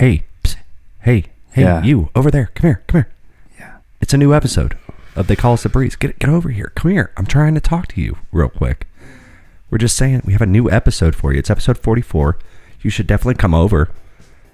Hey, psst, hey, Yeah. you over there. Come here. Yeah. It's a new episode of They Call Us the Breeze. Get over here. Come here. I'm trying to talk to you real quick. We're just saying we have a new episode for you. It's episode 44. You should definitely come over.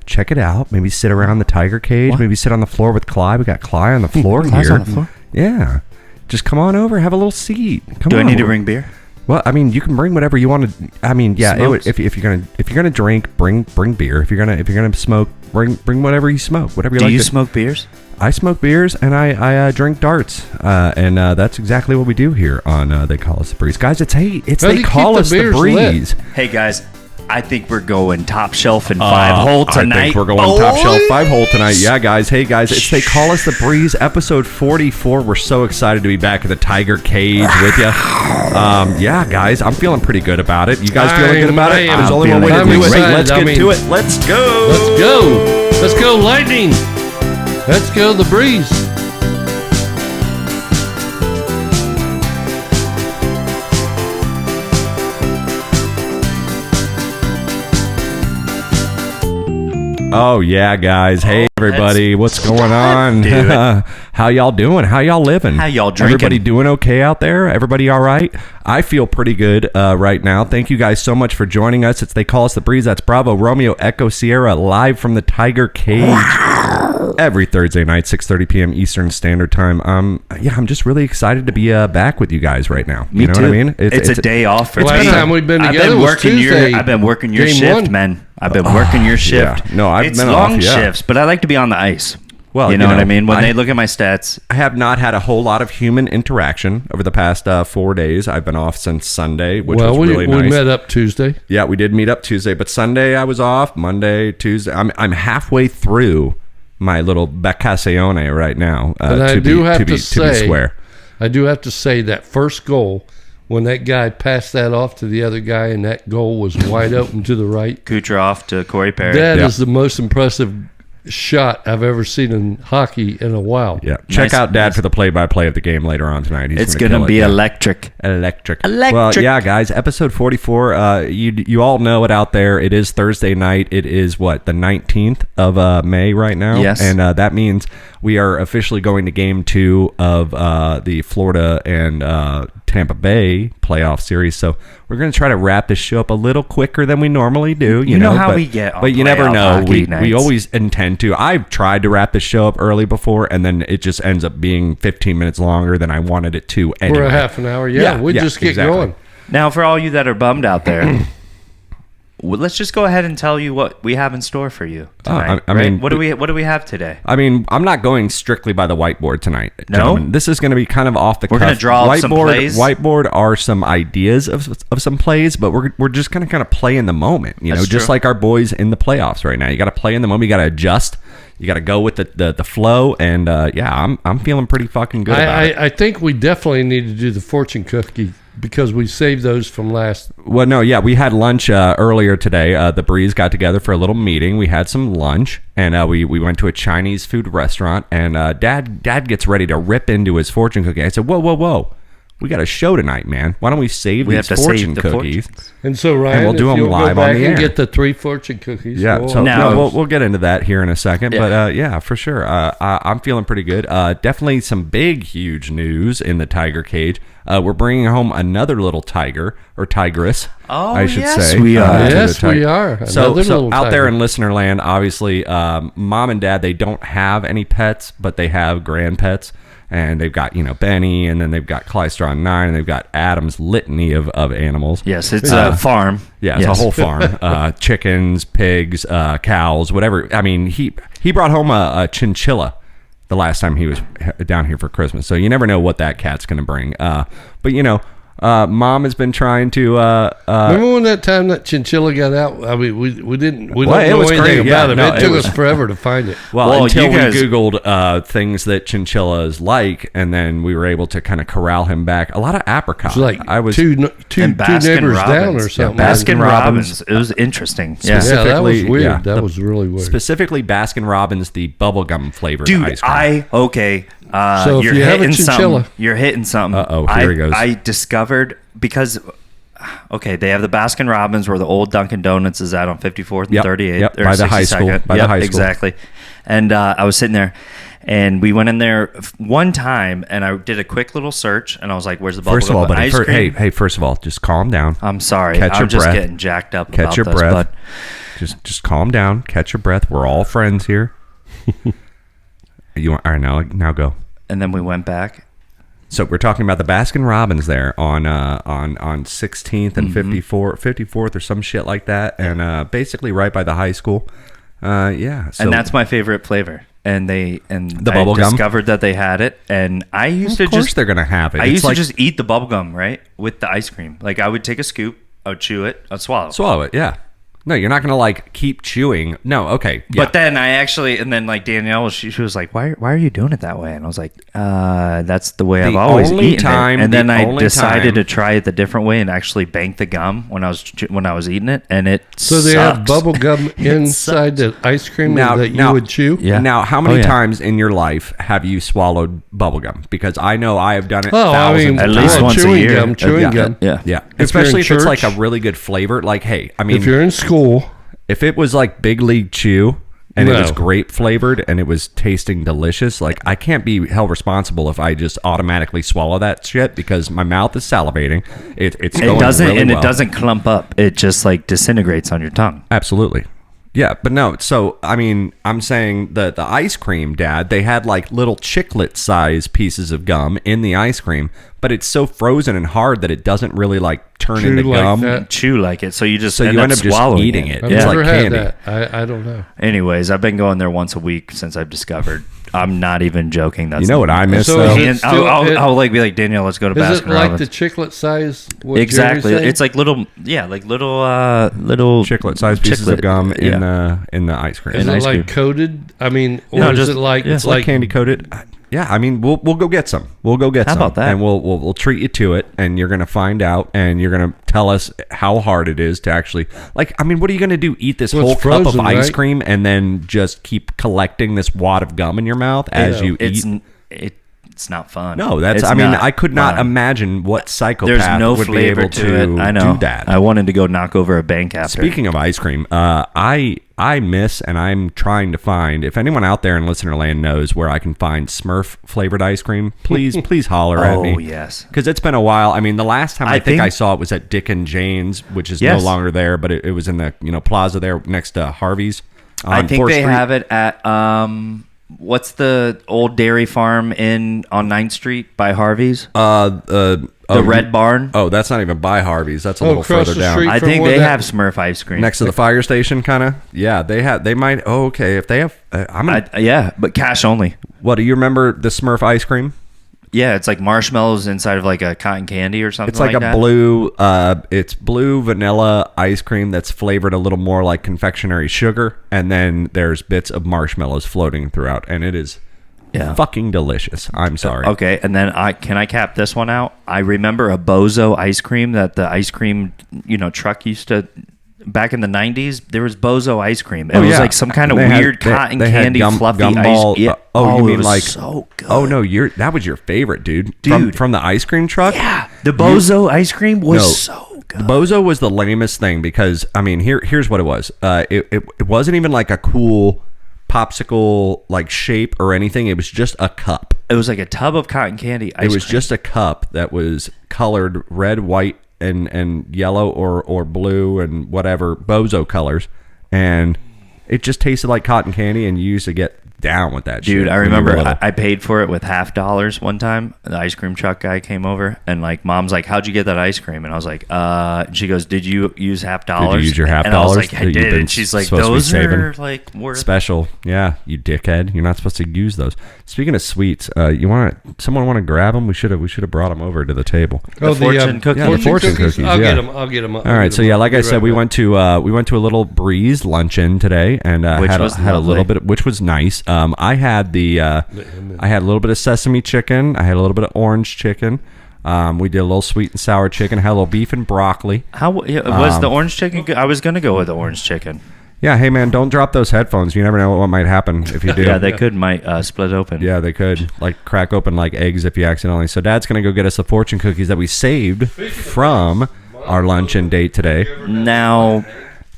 Check it out. Maybe sit around the tiger cage. What? Maybe sit on the floor with Clyde. We got Clyde on the floor Clyde's here. on the floor? Yeah. Just come on over. Have a little seat. Come Do on. I need to bring beer? Well, I mean, you can bring whatever you want to. I mean, yeah. Smokes. If you're gonna drink, bring beer. If you're gonna smoke, bring whatever you smoke. Whatever you Do like. you to- smoke beers? I smoke beers and I drink darts, and that's exactly what we do here on They Call Us the Breeze, guys. It's How They do you Call keep the Us the beers Breeze. Hey guys, I think we're going top shelf and 5-hole tonight. I think we're going top shelf 5-hole tonight. Yeah, guys. Hey, guys. It's They Call Us the Breeze, episode 44. We're so excited to be back in the tiger cage with you. Yeah, guys. I'm feeling pretty good about it. You guys feeling good about it? I am There's only one way to feeling do it. excited. Let's I get mean- to it. Let's go. Let's go. Let's go, Lightning. Let's go, the Breeze. Oh yeah, guys. Hey everybody, what's going on? dude. How y'all doing? How y'all living? How y'all drinking? Everybody doing okay out there? Everybody all right? I feel pretty good right now. Thank you guys so much for joining us. It's They Call Us the Breeze. That's Bravo Romeo Echo Sierra live from the Tiger Cage every Thursday night, 6:30 p.m. Eastern Standard Time. Yeah, I'm just really excited to be back with you guys right now. Me you know too. what I mean? It's a day off for Last me. time we've been together was working Tuesday, I've been working your game shift, one. man. I've been working your shift. yeah. No, I've it's been long off, yeah. shifts, but I like to be on the ice. Well, you know what I mean? When they look at my stats, I have not had a whole lot of human interaction over the past 4 days. I've been off since Sunday, which Well, was really we nice. met up Tuesday. Yeah, we did meet up Tuesday, but Sunday I was off. Monday, Tuesday. I'm halfway through my little vacazione right now. But I to do be, have to be, to to be say, square. I do have to say that first goal, when that guy passed that off to the other guy and that goal was wide open to the right, Kucherov to Corey Perry. that is Yeah. the most impressive shot I've ever seen in hockey in a while. Yeah, check Nice. out Dad for the play-by-play of the game later on tonight. He's It's gonna going kill to it. be Yeah. electric. Electric. Electric. Well, yeah, guys, episode 44. You all know it out there. It is Thursday night. It is what, the 19th of May right now. Yes. And that means we are officially going to game 2 of the Florida and Tampa Bay playoff series. So we're going to try to wrap this show up a little quicker than we normally do. You know how but, we get on but you never playoff know. hockey We nights. always intend to. I've tried to wrap this show up early before, and then it just ends up being 15 minutes longer than I wanted it to. Anyway. For a half an hour. Yeah, we just get exactly. going. Now, for all you that are bummed out there, well, let's just go ahead and tell you what we have in store for you tonight. I right? mean, what do we have today? I mean, I'm not going strictly by the whiteboard tonight, No? gentlemen. This is going to be kind of off the cuff. We're gonna draw up some plays. Whiteboard are some ideas of some plays, but we're just going to kind of play in the moment. You know, That's just true. like our boys in the playoffs right now. You got to play in the moment. You got to adjust. You got to go with the flow. And yeah, I'm feeling pretty fucking good about it. I think we definitely need to do the fortune cookie because we saved those from last. Well, no, yeah, we had lunch earlier today. The Breeze got together for a little meeting. We had some lunch, and we went to a Chinese food restaurant. And Dad gets ready to rip into his fortune cookie. I said, whoa, we got a show tonight, man. Why don't we save We these have to fortune save the cookies? fortunes. And so Ryan, we'll do if 'em you'll live go on back the and air. get the 3 fortune cookies. Yeah, we'll- so Now- we'll get into that here in a second. Yeah. But yeah, for sure. I'm feeling pretty good. Definitely some big, huge news in the Tiger Cage. We're bringing home another little tiger or tigress. Oh, I should yes, say. we are. to the Yes, we tiger. are. So Another little out there tiger. in listener land, obviously, mom and dad, they don't have any pets, but they have grand pets. And they've got, Benny, and then they've got Clystron 9, and they've got Adam's litany of animals. Yes, it's a farm. Yeah, it's Yes. a whole farm. Chickens, pigs, cows, whatever. I mean, he brought home a chinchilla the last time he was down here for Christmas. So you never know what that cat's going to bring. But, Mom has been trying to... Remember when that time that chinchilla got out? I mean, we Well, don't it know was anything great. Yeah, about it. no, It it took was- us forever to find it. Well, until you guys- we Googled things that chinchillas like, and then we were able to kind of corral him back. A lot of apricot. It's like I was two And neighbors down or Yeah, something. Baskin Robbins. Robbins. It was interesting. Yeah, Yeah. that was specifically- weird. yeah, That was really weird. specifically Baskin Robbins, the bubblegum flavored Dude, ice cream. okay. So if you're you have a hitting chinchilla- something. You're hitting something. Uh-oh, here he goes. I discovered because okay, they have the Baskin Robbins where the old Dunkin' Donuts is at on 54th and Yep, 38th. yep, or by the high school, 62nd. by the high school. Exactly. And I was sitting there, and we went in there one time, and I did a quick little search, and I was like, "Where's the bubble First of gum?" all, buddy, Ice cream? hey, first of all, just calm down. I'm sorry. Catch your I'm just breath. getting jacked up Catch about your this, breath. but Just calm down. Catch your breath. We're all friends here. You want, all right, now go. and then we went back. So we're talking about the Baskin Robbins there on 16th and 54th or some shit like that, and basically right by the high school. Yeah, so And that's my favorite flavor. And the bubble gum? discovered that they had it, and I used of to course just they're gonna have it. I It's used like, to just eat the bubble gum right with the ice cream. Like I would take a scoop, I would chew it, I'd swallow. swallow it. Yeah, no, you're not gonna like keep chewing. No, okay, yeah. But then and then like Danielle, she was like, "Why are you doing it that way?" And I was like, "That's the way I've The always only eaten time- it." And then the I only decided time- to try it the different way and actually bank the gum when I was eating it, and it So they have sucks. bubble gum inside the ice cream that you would chew? Yeah. Now, how many Oh, yeah. times in your life have you swallowed bubble gum? Because I know I have done it Oh, I thousands mean, of At least times. once a chewing year. gum, chewing Yeah. gum. Yeah. Yeah, you're especially in if it's like a church- really good flavor. Like, hey, I mean, If you're in school, if it was like Big League Chew and it was No. grape flavored and it was tasting delicious, like I can't be held responsible if I just automatically swallow that shit because my mouth is salivating. It's going It doesn't, really and well. it doesn't clump up. It just like disintegrates on your tongue. Absolutely. Yeah, but no. So I mean, I'm saying the ice cream, Dad. They had like little chiclet size pieces of gum in the ice cream, but it's so frozen and hard that it doesn't really like turn Chew into like gum. that. Chew like it, so you just So you end up just swallowing eating it. I've It's never like had candy. that. I don't know. Anyways, I've been going there once a week since I've discovered. I'm not even joking. That's You know what I miss So though? is it And still- I'll like be like, Danielle, let's go to Is it Baskin like Robbins. the chiclet size? what Exactly. Jerry's saying? It's like little little Chiclet sized pieces of chiclet. gum Yeah. in the ice cream. Is an it ice like cream. coated? I mean, or No, is just- it like yeah. It's like candy coated. Yeah, I mean, we'll go get some. We'll go get How some, about that? and we'll treat you to it, and you're gonna find out, and you're gonna tell us how hard it is to actually like. I mean, what are you gonna do? Eat this Well, whole it's cup frozen, of ice right? cream and then just keep collecting this wad of gum in your mouth as you eat? It's not fun. No, that's. It's I mean, not I could not fun. imagine what psychopath There's no would be flavor able to it. I know. do that. I wanted to go knock over a bank after. Speaking of ice cream, I miss and I'm trying to find. If anyone out there in listener land knows where I can find Smurf flavored ice cream, please holler at me. Oh, yes. Because it's been a while. I mean, the last time I think think- I saw it was at Dick and Jane's, which is Yes. no longer there, but it was in the plaza there next to Harvey's. I on think 4th they Street. have it at what's the old dairy farm on 9th Street by Harvey's? The Red Barn. Oh, that's not even by Harvey's. That's a Oh, little across further the down. street. I from think where they that- have Smurf ice cream. Next to the fire station, kind of. Yeah, they might. Oh, okay. If they have, I'm gonna. Yeah, but cash only. What do you remember the Smurf ice cream? Yeah, it's like marshmallows inside of like a cotton candy or something. It's like a that. blue. It's blue vanilla ice cream that's flavored a little more like confectionery sugar, and then there's bits of marshmallows floating throughout, and it is Yeah. fucking delicious. I'm sorry. Okay, and then can I cap this one out? I remember a Bozo ice cream that the ice cream truck used to. Back in the 90s, there was Bozo ice cream. It was like some kind of They had- weird cotton they had candy fluffy gumball. ice. Yeah. You it mean was like so good. Oh no, that was your favorite, dude. Dude. From the ice cream truck. Yeah, the Bozo ice cream was No. so good. Bozo was the lamest thing because I mean here's what it was. It wasn't even like a cool popsicle like shape or anything. It was just a cup. It was like a tub of cotton candy ice It was cream. just a cup that was colored red, white, and yellow or blue and whatever Bozo colors, and it just tasted like cotton candy. And you used to get down with that shit. Dude, I when you were remember little. I paid for it with $50 one time. The ice cream truck guy came over and like, Mom's like, "How'd you get that ice cream?" And I was like, and she goes, "Did you use $50?" Did you use your And I was $50 like, "I that you've did." been And she's like, supposed to be "Those saving? are like worth." Special, yeah, you dickhead. You're not supposed to use those. Speaking of sweets, someone want to grab them? We should have brought them over to the table. The fortune cookies. Yeah, the fortune cookies. I'll yeah. get them. All right, so yeah, like I said, we went to a little Breeze luncheon today, and Which had was a little lovely. bit, which was nice. I had I had a little bit of sesame chicken. I had a little bit of orange chicken. We did a little sweet and sour chicken. Had a little beef and broccoli. How was the orange chicken good? I was gonna go with the orange chicken. Yeah, hey man, don't drop those headphones. You never know what might happen if you do. Yeah, they might split open. Yeah, they could like crack open like eggs if you accidentally. So Dad's gonna go get us the fortune cookies that we saved from our luncheon date today. Now,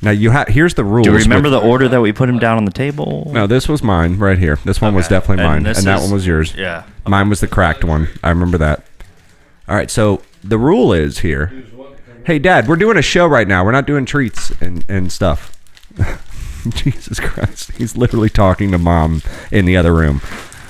Now here's the rules. do you remember the order that we put him down on the table? No, this was mine right here. This one was Okay. definitely And mine, this and that is- one was yours. Yeah. Mine was the cracked one. I remember that. All right, so the rule is here. Hey, Dad, we're doing a show right now. We're not doing treats and stuff. Jesus Christ, he's literally talking to Mom in the other room.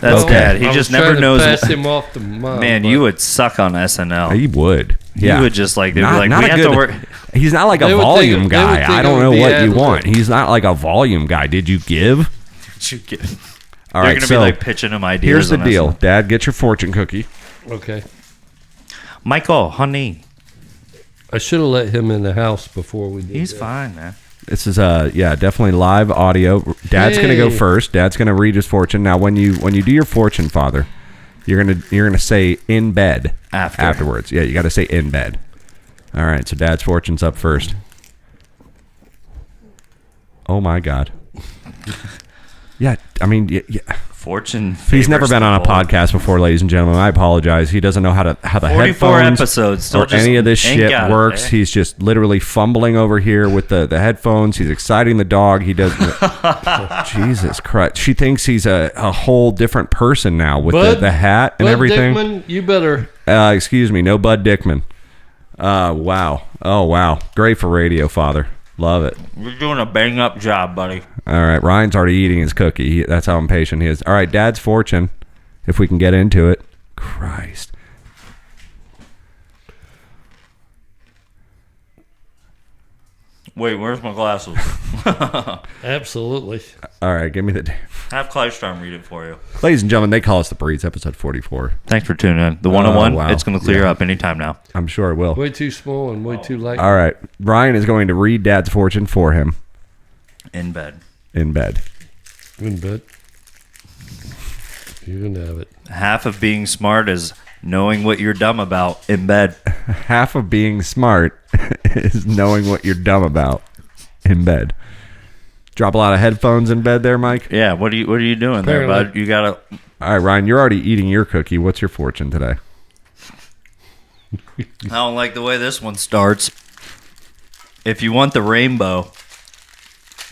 That's Okay. Dad. He I just was trying never to knows. Pass him off to Mom, Man, but- you would suck on SNL. He would. Yeah. You would just like, they'd be like, we a have to work. He's not like a They would think volume it- they guy. would think I it don't would know be what you ad-lib. want. He's not like a volume guy. Did you give? You get- All They're right, gonna so be like pitching him ideas. here's the on deal. SNL. Dad, get your fortune cookie. Okay. Michael, honey, I should have let him in the house before we did he's that. fine, man. This is definitely live audio. Dad's gonna go Hey. first. Dad's gonna read his fortune. Now, when you do your fortune, Father, you're gonna say in bed afterwards. Yeah, you got to say in bed. All right, so Dad's fortune's up first. Oh my God. Yeah, I mean, yeah. Fortune. He's never favors been the on a bold. podcast before, ladies and gentlemen. I apologize. He doesn't know how the 44 headphones episodes, still or just any of this ain't shit got it, works. eh? He's just literally fumbling over here with the headphones. He's exciting the dog. He does. Jesus Christ! She thinks he's a whole different person now with the hat and Bud everything. Dickman, you better. Excuse me, no Bud Dickman. Wow. Oh wow, great for radio, Father. Love it. You're doing a bang up job, buddy. All right, Ryan's already eating his cookie. That's how impatient he is. All right, Dad's fortune, if we can get into it. Christ. Wait, where's my glasses? Absolutely. All right, give me the. Have Kleinstein read it for you. Ladies and gentlemen, they call us the Breeds, episode 44. Thanks for tuning in. The 101, wow. it's going to clear Yeah. up anytime now. I'm sure it will. Way too small and way too light. All right, Ryan is going to read Dad's fortune for him In bed. in bed. In bed. You can have it. Half of being smart is knowing what you're dumb about in bed. Half of being smart is knowing what you're dumb about in bed. Drop a lot of headphones in bed there, Mike. Yeah, what are you doing there, Apparently. bud? You got to All right, Ryan, you're already eating your cookie. What's your fortune today? I don't like the way this one starts. If you want the rainbow,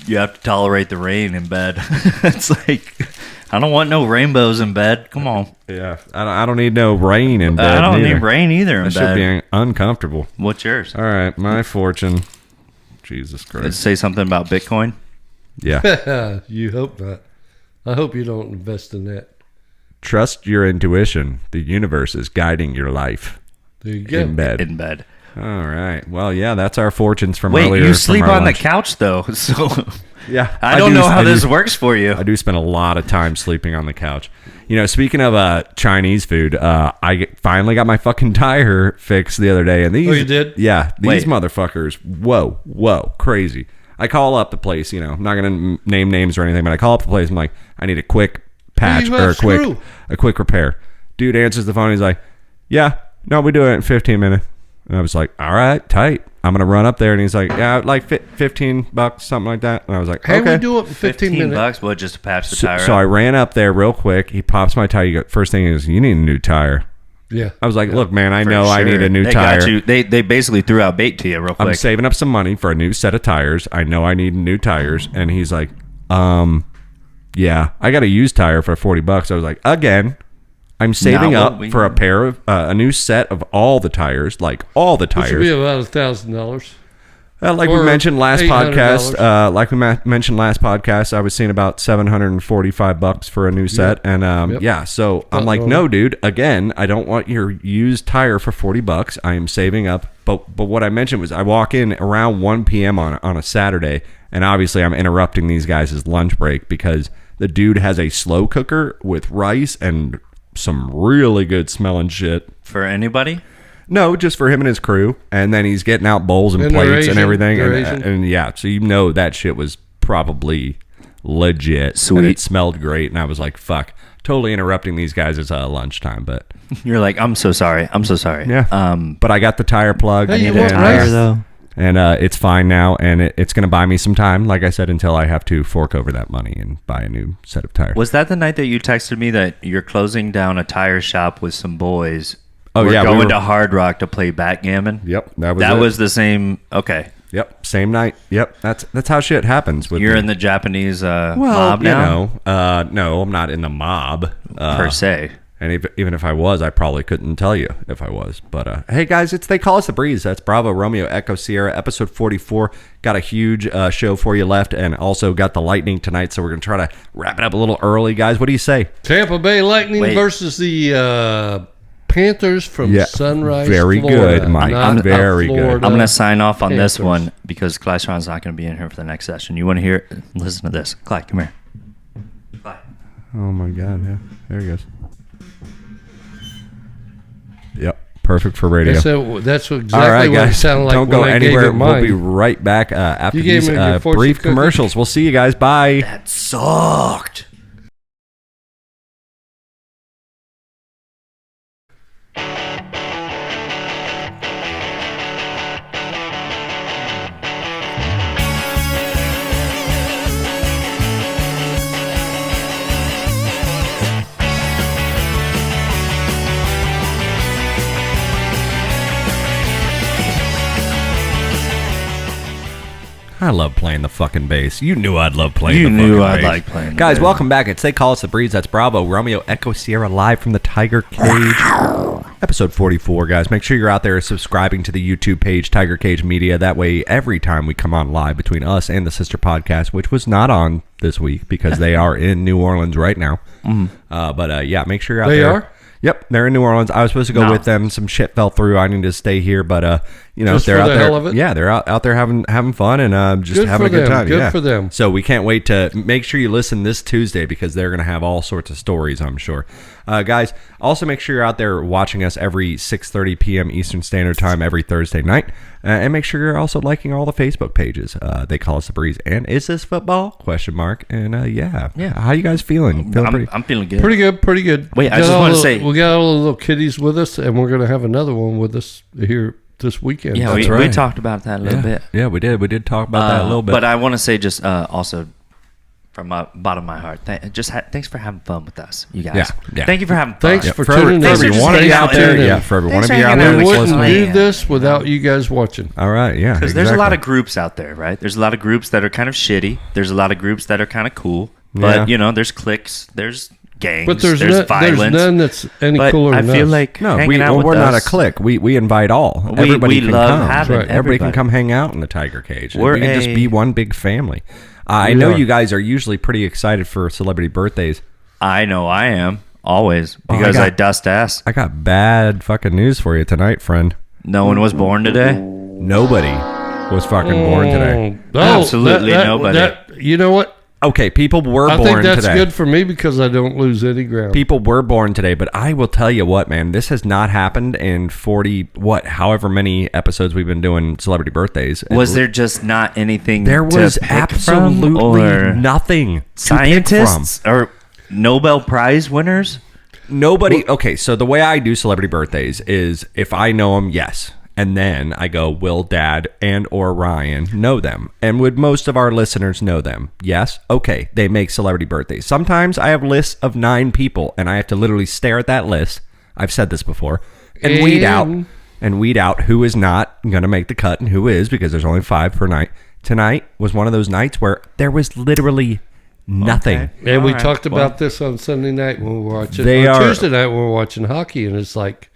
you have to tolerate the rain in bed. It's like, I don't want no rainbows in bed. Come on. Yeah, I don't need no rain in bed. I don't neither. need rain either in That should bed. be uncomfortable. What's yours? All right, my fortune. Jesus Let's Christ. say something about Bitcoin. Yeah. You hope not. I hope you don't invest in that. Trust your intuition. The universe is guiding your life There you go. in bed. In bed. All right. Well, yeah, that's our fortunes from Wait, earlier. you from sleep our on the lunch. couch though, so Yeah. I don't know how this works for you. I do spend a lot of time sleeping on the couch. You know, speaking of Chinese food, finally got my fucking tire fixed the other day, and these. Oh, you did? Yeah, these Wait. motherfuckers. Whoa, crazy. I call up the place. You know, I'm not gonna name names or anything, but I call up the place. I'm like, I need a quick patch you or got screw? a quick repair. Dude answers the phone. He's like, yeah, no, we do it in 15 minutes. And I was like, all right, tight. I'm gonna run up there, and he's like, yeah, like $15, something like that. And I was like, Hey, okay. we do it in 15 minutes. $15, what, just to patch the So, tire so I ran up there real quick. He pops my tire. First thing is, you need a new tire. Yeah. I was like, look, man, I For know I need sure. a new They tire. got you. They basically threw out bait to you real I'm quick. saving up some money for a new set of tires. I know I need new tires. And he's like, yeah, I got a used tire for $40. I was like, again, I'm saving Not what up we for a need. pair of a new set of all the tires, like all the Which would tires. be about $1,000. Like we or mentioned last $800. podcast, mentioned last podcast, I was seeing about $745 for a new set, and Yep. yeah. So I'm Not like, normal. no, dude. Again, I don't want your used tire for $40. I am saving up. But what I mentioned was I walk in around 1 p.m. on a Saturday, and obviously I'm interrupting these guys' lunch break because the dude has a slow cooker with rice and some really good smelling shit. For anybody? No, just for him and his crew. And then he's getting out bowls and And they're plates and Asian. everything. They're And, Asian. and yeah, so you know that shit was probably legit. Sweet. And it smelled great. And I was like, fuck. Totally interrupting these guys at lunchtime. But You're like, I'm so sorry. I'm so sorry. yeah. But I got the tire plugged. Hey, you and, want rice? and it's fine now. And it's going to buy me some time, like I said, until I have to fork over that money and buy a new set of tires. Was that the night that you texted me that you're closing down a tire shop with some boys Oh we're yeah, going to Hard Rock to play backgammon. Yep, That it. was the same. Okay, Yep, same night. Yep, that's how shit happens. With you're me. in the Japanese well, mob now, no, I'm not in the mob per se. And even if I was, I probably couldn't tell you if I was. But hey, guys, they call us the Breeze. That's Bravo Romeo Echo Sierra, episode 44. Got a huge show for you left, and also got the Lightning tonight. So we're gonna try to wrap it up a little early, guys. What do you say? Tampa Bay Lightning versus the Panthers from Sunrise, very Florida. good, Mike. Not Very good. Florida I'm going to sign off on this Panthers. one because Kleistron's not going to be in here for the next session. You want to hear? Listen to this. Clyde, come here. Clyde. Oh my God! Yeah, there he goes. Yep, perfect for radio. That's exactly All right, what guys. it sounded like Don't when go I anywhere. gave it We'll be mine. right back after You gave these me your fortune brief cookie? commercials. We'll see you guys. Bye. That sucked. I love playing the fucking bass. You knew I'd love playing You the knew fucking I'd bass. like playing the Guys, bass. welcome back. They call us the Breeze. That's Bravo, Romeo, Echo, Sierra, live from the Tiger Cage. Episode 44, guys. Make sure you're out there subscribing to the YouTube page, Tiger Cage Media. That way, every time we come on live between us and the sister podcast, which was not on this week because they are in New Orleans right now. But yeah, make sure you're out They there. are? Yep, they're in New Orleans. I was supposed to go No. with them. Some shit fell through. I need to stay here, but you know, Just they're for out the there. hell of it? Yeah, they're out there having fun and just Good having for a good them. time. Good yeah. for them. So we can't wait to make sure you listen this Tuesday because they're going to have all sorts of stories, I'm sure. Guys, also make sure you're out there watching us every 6:30 p.m. Eastern Standard Time every Thursday night. And make sure you're also liking all the Facebook pages. They call us the Breeze. And is this football? Question mark. And yeah. How you guys feeling? I'm feeling good. Pretty good, pretty good. Wait, I Got just all wanna the- say- we got all the little kitties with us, and we're going to have another one with us here this weekend. Yeah, That's we right. talked about that a little bit. Yeah, we did. We did talk about that a little bit. But I want to say just also from my bottom of my heart, thanks for having fun with us, you guys. Yeah. Thank you for having fun. Thanks for for tuning every in. one of you out there. Tuning in. Yeah, for every one Thanks of for you out hanging there. out We with that's us. wouldn't listening. do this without you guys watching. All right, yeah. Because there's a lot of exactly. groups out there, right? There's a lot of groups that are kind of shitty. There's a lot of groups that are kind of cool. But, Yeah. you know, there's cliques, there's gangs, But there's violence. none that's any But cooler I than feel us. like No, hanging out with we're not a us, clique. We invite all. We Everybody can love come. having Right. Everybody can everybody. come hang out in the Tiger Cage. We're we can just a- be one big family. I We know are. you guys are usually pretty excited for celebrity birthdays. I know I am, always, Oh, I because got- I dust ass. I got bad fucking news for you tonight, friend. No one was born today. Nobody was fucking born today. Absolutely nobody. You know what? Okay, people were I born think that's today. good for me because I don't lose any ground. People were born today, but I will tell you what, man, this has not happened in however many episodes we've been doing celebrity birthdays. Was there just not anything There was to pick absolutely from, or nothing to pick from. scientists or Nobel Prize winners? Nobody. Okay, so the way I do celebrity birthdays is if I know them, yes, and then I go, will Dad and or Ryan know them? And would most of our listeners know them? Yes. Okay, they make celebrity birthdays. Sometimes I have lists of 9 people, and I have to literally stare at that list. I've said this before, and weed out who is not going to make the cut and who is, because there's only 5 per night. Tonight was one of those nights where there was literally nothing. Okay. And we All right, talked well. about this on Sunday night when we were watching. They or are- Tuesday night when we were watching hockey, and it's like,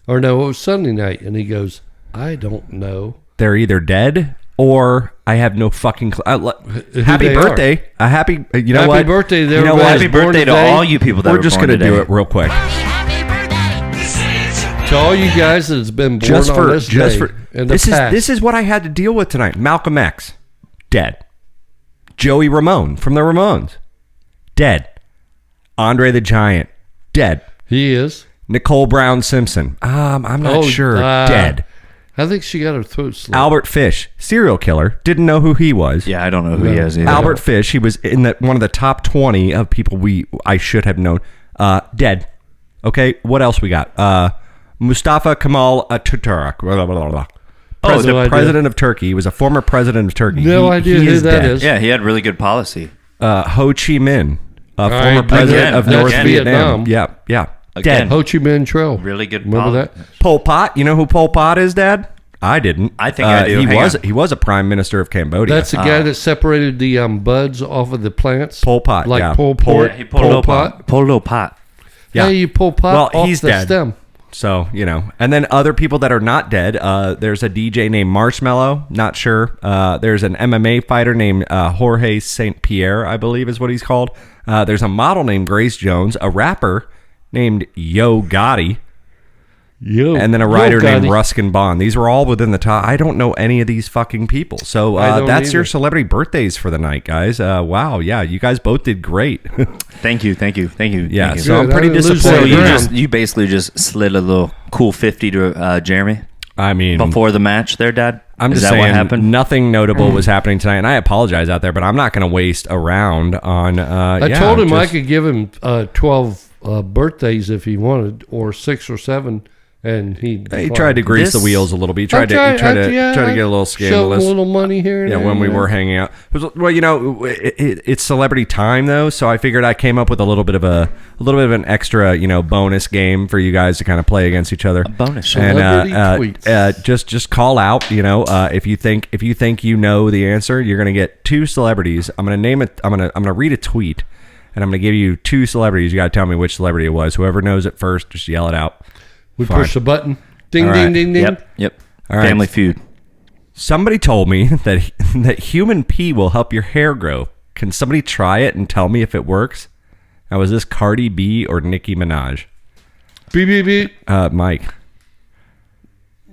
or no, it was Sunday night, and he goes, "I don't know." They're either dead or I have no fucking happy they birthday. A happy, you know Happy what? birthday to You know everybody what? Happy born birthday to today. all you people that We're were just born gonna do today. it real quick. To all you guys that has been born Just on for this just day for in the this past. is what I had to deal with tonight. Malcolm X, dead. Joey Ramone from the Ramones, dead. Andre the Giant, dead. He is. Nicole Brown Simpson, I'm not Oh, sure, dead. I think she got her throat slit. Albert Fish, serial killer, didn't know who he was. Yeah, I don't know who he is either. Albert Fish, he was in one of the top 20 of people I should have known. Dead. Okay, what else we got? Mustafa Kemal Atatürk. Blah, blah, blah, blah. no idea. President of Turkey. He was a former president of Turkey. No idea he who is that dead. is. Yeah, he had really good policy. Ho Chi Minh, former right, president again, of that's North Vietnam. Vietnam. Yeah, yeah. Again, Ho Chi Minh Trail. really good. Remember that? Pol Pot. You know who Pol Pot is, Dad? I didn't. I think I do. He Hang was. on. He was a prime minister of Cambodia. That's the guy that separated the buds off of the plants. Pol Pot, Like yeah. Pol Pot. He pulled Pol a Pot. Polo pot. Yeah. Yeah, you pull pot Well, off he's the dead. stem. So, and then other people that are not dead, there's a DJ named Marshmello, not sure. There's an MMA fighter named Jorge St. Pierre, I believe is what he's called. There's a model named Grace Jones, a rapper named Yo Gotti, Yo, and then a Yo writer named Gotti. Ruskin Bond. These were all within the top. I don't know any of these fucking people. So I don't that's your either. celebrity birthdays for the night, guys. Wow, yeah, you guys both did great. Thank you. Yeah, Thank you. so I'm Good, I pretty didn't lose So disappointed. that you basically just slid a little cool 50 to Jeremy I mean, before the match there, Dad? I'm Is just that saying what happened? nothing notable was happening tonight, and I apologize out there, but I'm not going to waste a round on. I told him I could give him 12 birthdays if he wanted, or 6 or 7, and he tried to grease the This- wheels a little bit. He tried to get a little show him scandalous. a little money here and Yeah, there. when we were hanging out. Well, it's celebrity time though, so I figured I came up with a little bit of an extra, bonus game for you guys to kind of play against each other. A bonus show. And Celebrity tweets. just call out. If you think you know the answer, you're gonna get 2 celebrities. I'm gonna name it. I'm gonna read a tweet, and I'm gonna give you 2 celebrities. You gotta tell me which celebrity it was. Whoever knows it first, just yell it out. We Fine. push the button. Ding, All ding, right. ding, ding. Yep. All right. Family Feud. Somebody told me that human pee will help your hair grow. Can somebody try it and tell me if it works? Now, is this Cardi B or Nicki Minaj? Beep, beep, beep. Mike.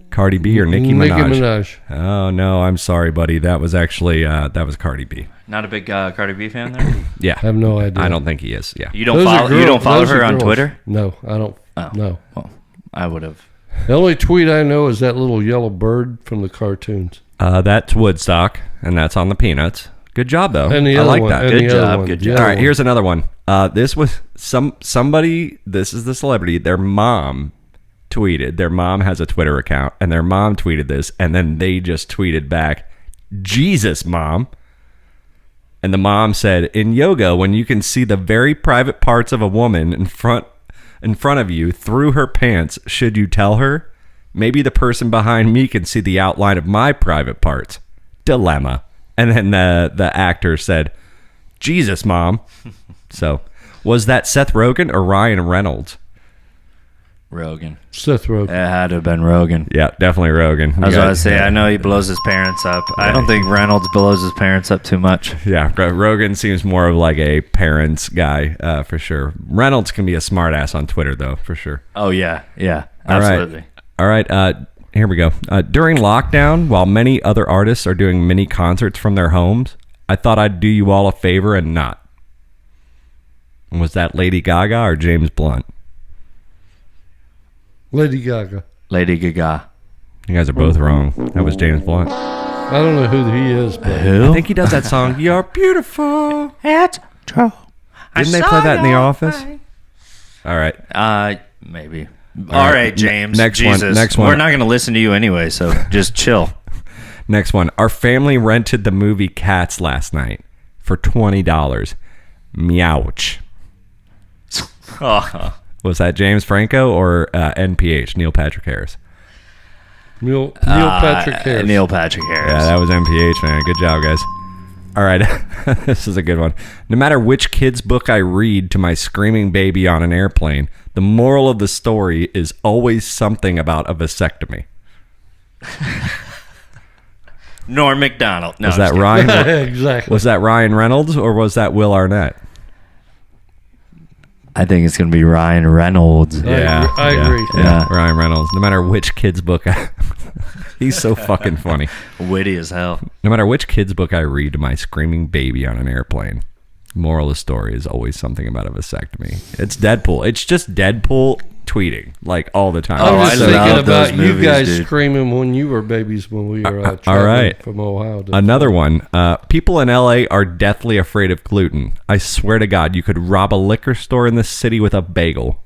Cardi B or Nicki Minaj? Oh, no, I'm sorry, buddy. That was actually, that was Cardi B. Not a big Cardi B fan there? Yeah. I have no idea. I don't think he is. Yeah. You don't Those are follow, you girls. don't follow Those are her on girls. Twitter? No, I don't. Oh. No. Well, I would have. The only tweet I know is that little yellow bird from the cartoons. That's Woodstock, and that's on the Peanuts. Good job, though. And the I other like one. that. And Good the other job, one. good The job. other All right, one. here's another one. This was somebody. This is the celebrity. Their mom tweeted. Their mom has a Twitter account, and their mom tweeted this, and then they just tweeted back, "Jesus, mom." And the mom said, "In yoga, when you can see the very private parts of a woman in front of you through her pants, should you tell her? Maybe the person behind me can see the outline of my private parts. Dilemma." And then the actor said, "Jesus, mom." So, was that Seth Rogen or Ryan Reynolds? Rogan. Seth Rogen. It had to have been Rogan. Yeah, definitely Rogen. I was about to say, I know he blows his parents up. I don't think Reynolds blows his parents up too much. Yeah, Rogan seems more of like a parents guy, for sure. Reynolds can be a smartass on Twitter, though, for sure. Oh, yeah. Yeah. All right. Absolutely. All right. Here we go. During lockdown, while many other artists are doing mini concerts from their homes, I thought I'd do you all a favor and not. Was that Lady Gaga or James Blunt? Lady Gaga. Lady Gaga. You guys are both wrong. That was James Blunt. I don't know who he is, but I think he does that song, "You're Beautiful." It's true. Didn't they play that in The Office? All right. Maybe. All right, James. Next one, Jesus. next one. We're not going to listen to you anyway, so just chill. Next one. Our family rented the movie Cats last night for $20. Meowch. Oh, Was that James Franco or NPH, Neil Patrick Harris? Neil Patrick Harris. Neil Patrick Harris. Yeah, that was NPH, man. Good job, guys. All right. This is a good one. No matter which kid's book I read to my screaming baby on an airplane, the moral of the story is always something about a vasectomy. Norm Macdonald. No, Was I'm that just Ryan? Exactly. Was that Ryan Reynolds or was that Will Arnett? I think it's going to be Ryan Reynolds. I agree. Yeah. Ryan Reynolds. No matter which kid's book he's so fucking funny. Witty as hell. No matter which kid's book I read to my screaming baby on an airplane, moral of the story is always something about a vasectomy. It's Deadpool. It's just Deadpool tweeting like all the time. I'm I just love thinking those about you movies, guys dude. screaming when you were babies when we were all traveling right. from Ohio. Another one. People in LA are deathly afraid of gluten. I swear to God, you could rob a liquor store in this city with a bagel.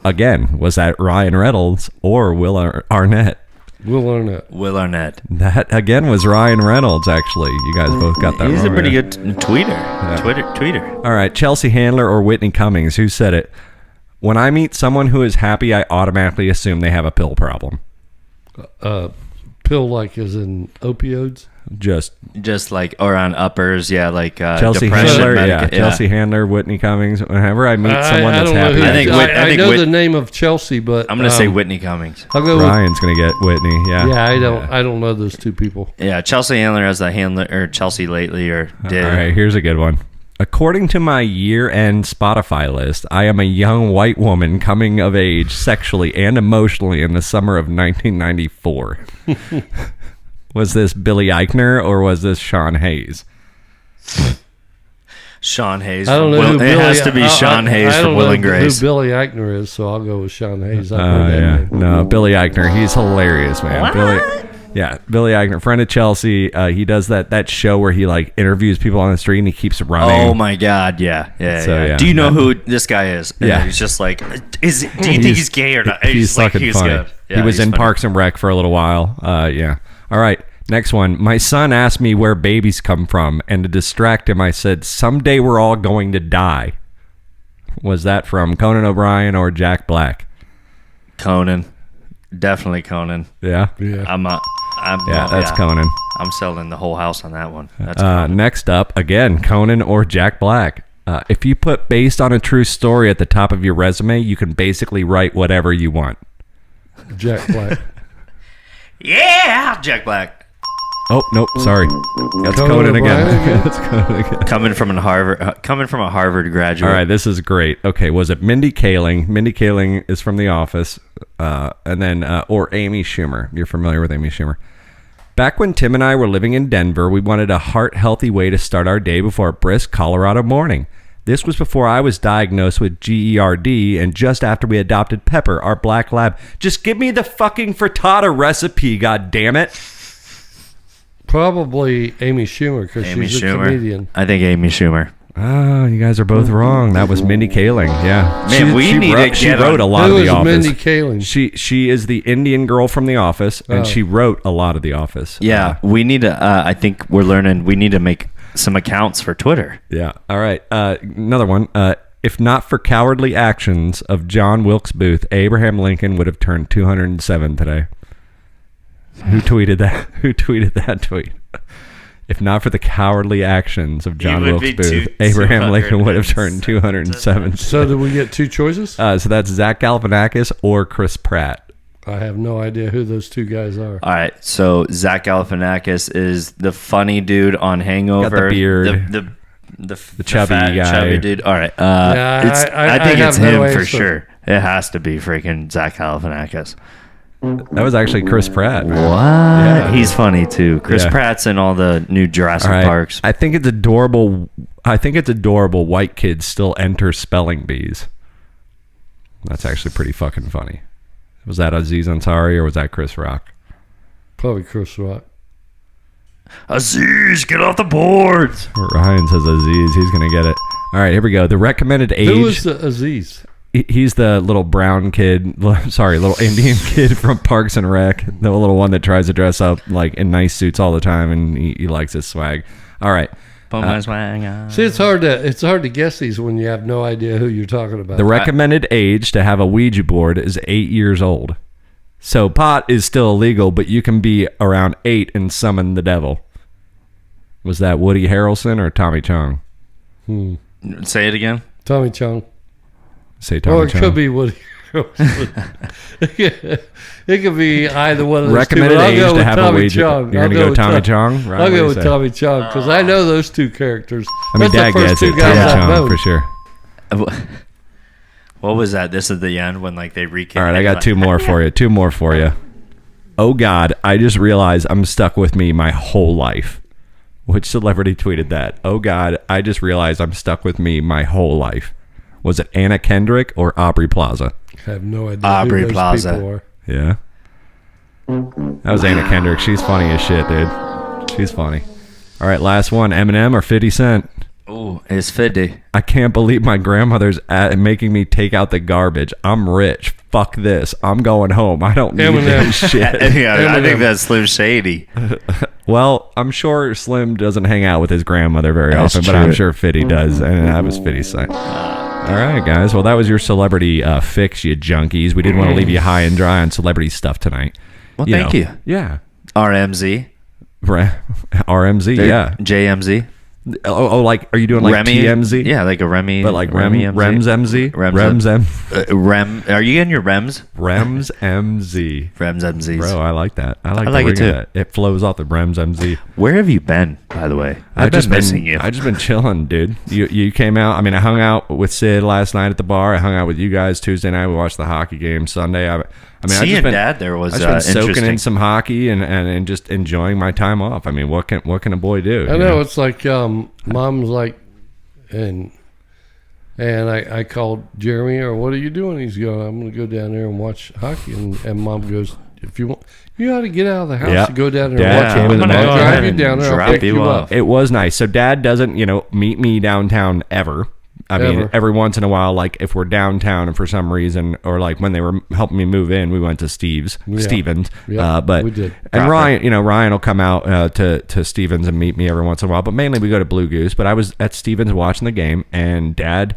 Again, was that Ryan Reynolds or Will Arnett? Will Arnett. Will Arnett. That again was Ryan Reynolds. Actually, you guys both got that He's wrong. a pretty yeah. good tweeter. Tweeter. All right, Chelsea Handler or Whitney Cummings? Who said it? When I meet someone who is happy, I automatically assume they have a pill problem. Pill like as in opioids? Just like around uppers, yeah, like Chelsea depression, Handler, Chelsea Handler, Whitney Cummings. Whenever I meet someone I that's don't know happy, who- I I know the name of Chelsea, but I'm gonna say Whitney Cummings. I'll go with, Ryan's gonna get Whitney. Yeah, yeah, I don't know those two people. Yeah, Chelsea Handler has the Handler or Chelsea lately or did. All right, here's a good one. According to my year-end Spotify list, I am a young white woman coming of age sexually and emotionally in the summer of 1994. Was this Billy Eichner or was this Sean Hayes? Sean Hayes. I don't know from who it Billy, has to be Sean Hayes I from don't Will know and Grace. who Billy Eichner is, so I'll go with Sean Hayes. I've Oh heard that yeah, name. no, Billy Eichner. He's hilarious, man. Billy Eichner, friend of Chelsea. He does that show where he like interviews people on the street and he keeps running. Oh my God, yeah. So, yeah. Do you know who this guy is? And Yeah. he's just like, do you think he's gay or not? He's like, fucking funny. good. Yeah, he was he's in funny. Parks and Rec for a little while. Yeah. All right. Next one. My son asked me where babies come from, and to distract him, I said, "Someday we're all going to die." Was that from Conan O'Brien or Jack Black? Conan, definitely Conan. Yeah. Yeah. That's Conan. I'm selling the whole house on that one. That's Conan. Next up, again, Conan or Jack Black. If you put "based on a true story" at the top of your resume, you can basically write whatever you want. Jack Black. Yeah, Jack Black. Oh nope, sorry. That's Conan Conan again. O'Brien? That's Conan again. Coming from a Harvard graduate. All right, this is great. Okay, was it Mindy Kaling? Mindy Kaling is from The Office, and then or Amy Schumer. You're familiar with Amy Schumer. Back when Tim and I were living in Denver, we wanted a heart-healthy way to start our day before a brisk Colorado morning. This was before I was diagnosed with GERD and just after we adopted Pepper, our black lab. Just give me the fucking frittata recipe, god damn it. Probably Amy Schumer because Amy she's a Schumer. comedian. I think Amy Schumer. Oh, you guys are both wrong. That was Mindy Kaling. Yeah, Man, we need to she get wrote on- a lot Who of is The Office. Mindy Kaling? She is the Indian girl from The Office, and Oh. she wrote a lot of The Office. Yeah, we need to. I think we're learning. We need to make some accounts for Twitter. Yeah. All right. Another one. If not for cowardly actions of John Wilkes Booth, Abraham Lincoln would have turned 207 today. Who tweeted that? Who tweeted that tweet? If not for the cowardly actions of John would Wilkes be Booth, Abraham Lincoln would have turned 207. So did we get two choices? So that's Zach Galifianakis or Chris Pratt. I have no idea who those two guys are. All right, so Zach Galifianakis is the funny dude on Hangover. Got the beard. The chubby fat, guy. chubby dude. All right, Yeah, I think I it's have no him for answer. sure. It has to be freaking Zach Galifianakis. That was actually Chris Pratt. What? Yeah. He's funny too. Chris Yeah. Pratt's in all the new Jurassic All right. Parks. I think it's adorable. White kids still enter spelling bees. That's actually pretty fucking funny. Was that Aziz Ansari or was that Chris Rock? Probably Chris Rock. Aziz, get off the boards. Ryan says Aziz. He's gonna get it. All right, here we go. The recommended age. Who was the Aziz? He's the little brown kid. Sorry, little Indian kid from Parks and Rec. The little one that tries to dress up like in nice suits all the time, and he likes his swag. All right. Put my swag on. See, it's hard to guess these when you have no idea who you're talking about. The recommended age to have a Ouija board is 8 years old. So pot is still illegal, but you can be around 8 and summon the devil. Was that Woody Harrelson or Tommy Chong? Say it again. Tommy Chong. Say Tommy Or it Chong. could be Woody Harrelson. It could be either one of those Recommended two. But I'll age go to with have a Tommy Ouija. Chong. You're I'll gonna go with Tommy Chong? Ryan, what I'll do go you with say? Tommy Chong because I know those two characters. I mean, That's Dad the first gets two it. guys Tommy I've Chong known. for sure. What was that? This is the end when like they recap. All right, I got two more for you. Two more for you. Oh God, I just realized I'm stuck with me my whole life. Which celebrity tweeted that? Oh God, I just realized I'm stuck with me my whole life. Was it Anna Kendrick or Aubrey Plaza? I have no idea Aubrey who those Plaza. people are. Yeah. That was Anna Kendrick. She's funny as shit, dude. She's funny. All right, last one. Eminem or 50 Cent? Oh, it's 50. I can't believe my grandmother's making me take out the garbage. I'm rich. Fuck this. I'm going home. I don't need Eminem. this shit. Yeah, I think Eminem. that's Slim Shady. Well, I'm sure Slim doesn't hang out with his grandmother very That's often, but I'm true. sure Fitty does, and that was Fitty's side. All right, guys. Well, that was your celebrity fix, you junkies. We didn't want to leave you high and dry on celebrity stuff tonight. Well, thank you. Yeah. RMZ. RMZ, yeah. JMZ. Oh, like, are you doing like Remy. TMZ? Yeah, like a Remy. But like Remy Rems MZ? Rems M. Rem. Are you getting your Rems? Rems MZ. Rems MZs. Bro, I like that. I like it ring too. of that. It flows off the Rems MZ. Where have you been, by the way? I've been missing you. I just been chilling, dude. You came out. I mean, I hung out with Sid last night at the bar. I hung out with you guys Tuesday night. We watched the hockey game Sunday. Seeing Dad there was I've just been soaking interesting. in some hockey and just enjoying my time off. I mean, what can a boy do? I know, it's like Mom's like, and I called Jeremy, or what are you doing? He's going, I'm going to go down there and watch hockey. And Mom goes, if you want, you ought to get out of the house Yeah. and go down there Dad, and watch I'm it. gonna I'll go drive ahead you and down there. I'll drop pick you you off. up. It was nice. So Dad doesn't, meet me downtown ever. I mean, Ever. every once in a while, like if we're downtown and for some reason, or like when they were helping me move in, we went to Stevens. Yeah, But we did. And Ryan will come out to Stevens and meet me every once in a while. But mainly we go to Blue Goose. But I was at Stevens watching the game, and Dad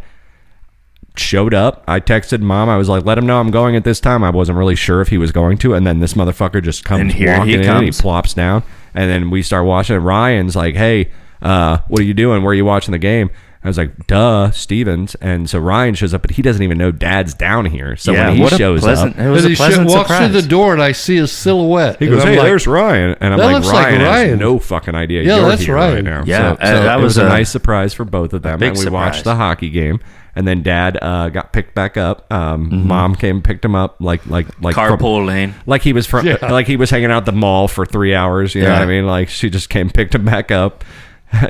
showed up. I texted Mom. I was like, let him know I'm going at this time. I wasn't really sure if he was going to. And then this motherfucker just comes And here walking he in and he comes. plops down. And then we start watching. And Ryan's like, hey, what are you doing? Where are you watching the game? I was like, duh, Stevens. And so Ryan shows up, but he doesn't even know Dad's down here. So when he shows up, it was And a he pleasant walks surprise. through the door, and I see his silhouette. he And goes, I'm hey, like, there's Ryan. And I'm That like, looks like Ryan has Ryan. no fucking idea Yeah, you're that's here Ryan. right now. Yeah, so that it was a was a nice surprise for both of them. big And we watched surprise. the hockey game. And then Dad got picked back up. Mom came and picked him up like Carpool lane. like he was like he was hanging out at the mall for 3 hours. You know Yeah. what I mean? Like she just came, picked him back up.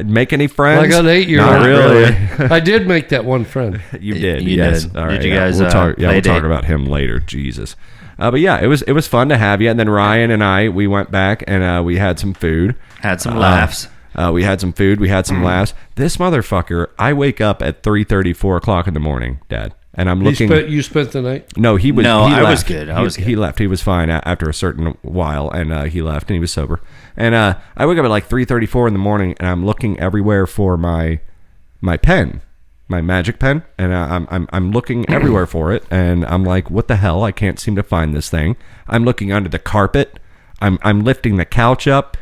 Make any friends? I got an 8-year-old. Not really. I did make that one friend. You did. You yes. did. All Did right. you yeah. guys, We'll talk. Yeah, play we'll talk date? about him later. Jesus. But yeah, it was fun to have you. And then Ryan and we went back and we had some food. Had some laughs. We had some food. We had some laughs. This motherfucker. I wake up at 3:30, 4 o'clock in the morning, Dad, and I'm looking. You spent the night? No, he was. No, he I left. was good. I was He good. left. He was fine after a certain while, and he left, and he was sober. And I wake up at like 3:34 in the morning, and I'm looking everywhere for my pen, my magic pen, and I'm looking everywhere for it, and I'm like, what the hell? I can't seem to find this thing. I'm looking under the carpet. I'm lifting the couch up.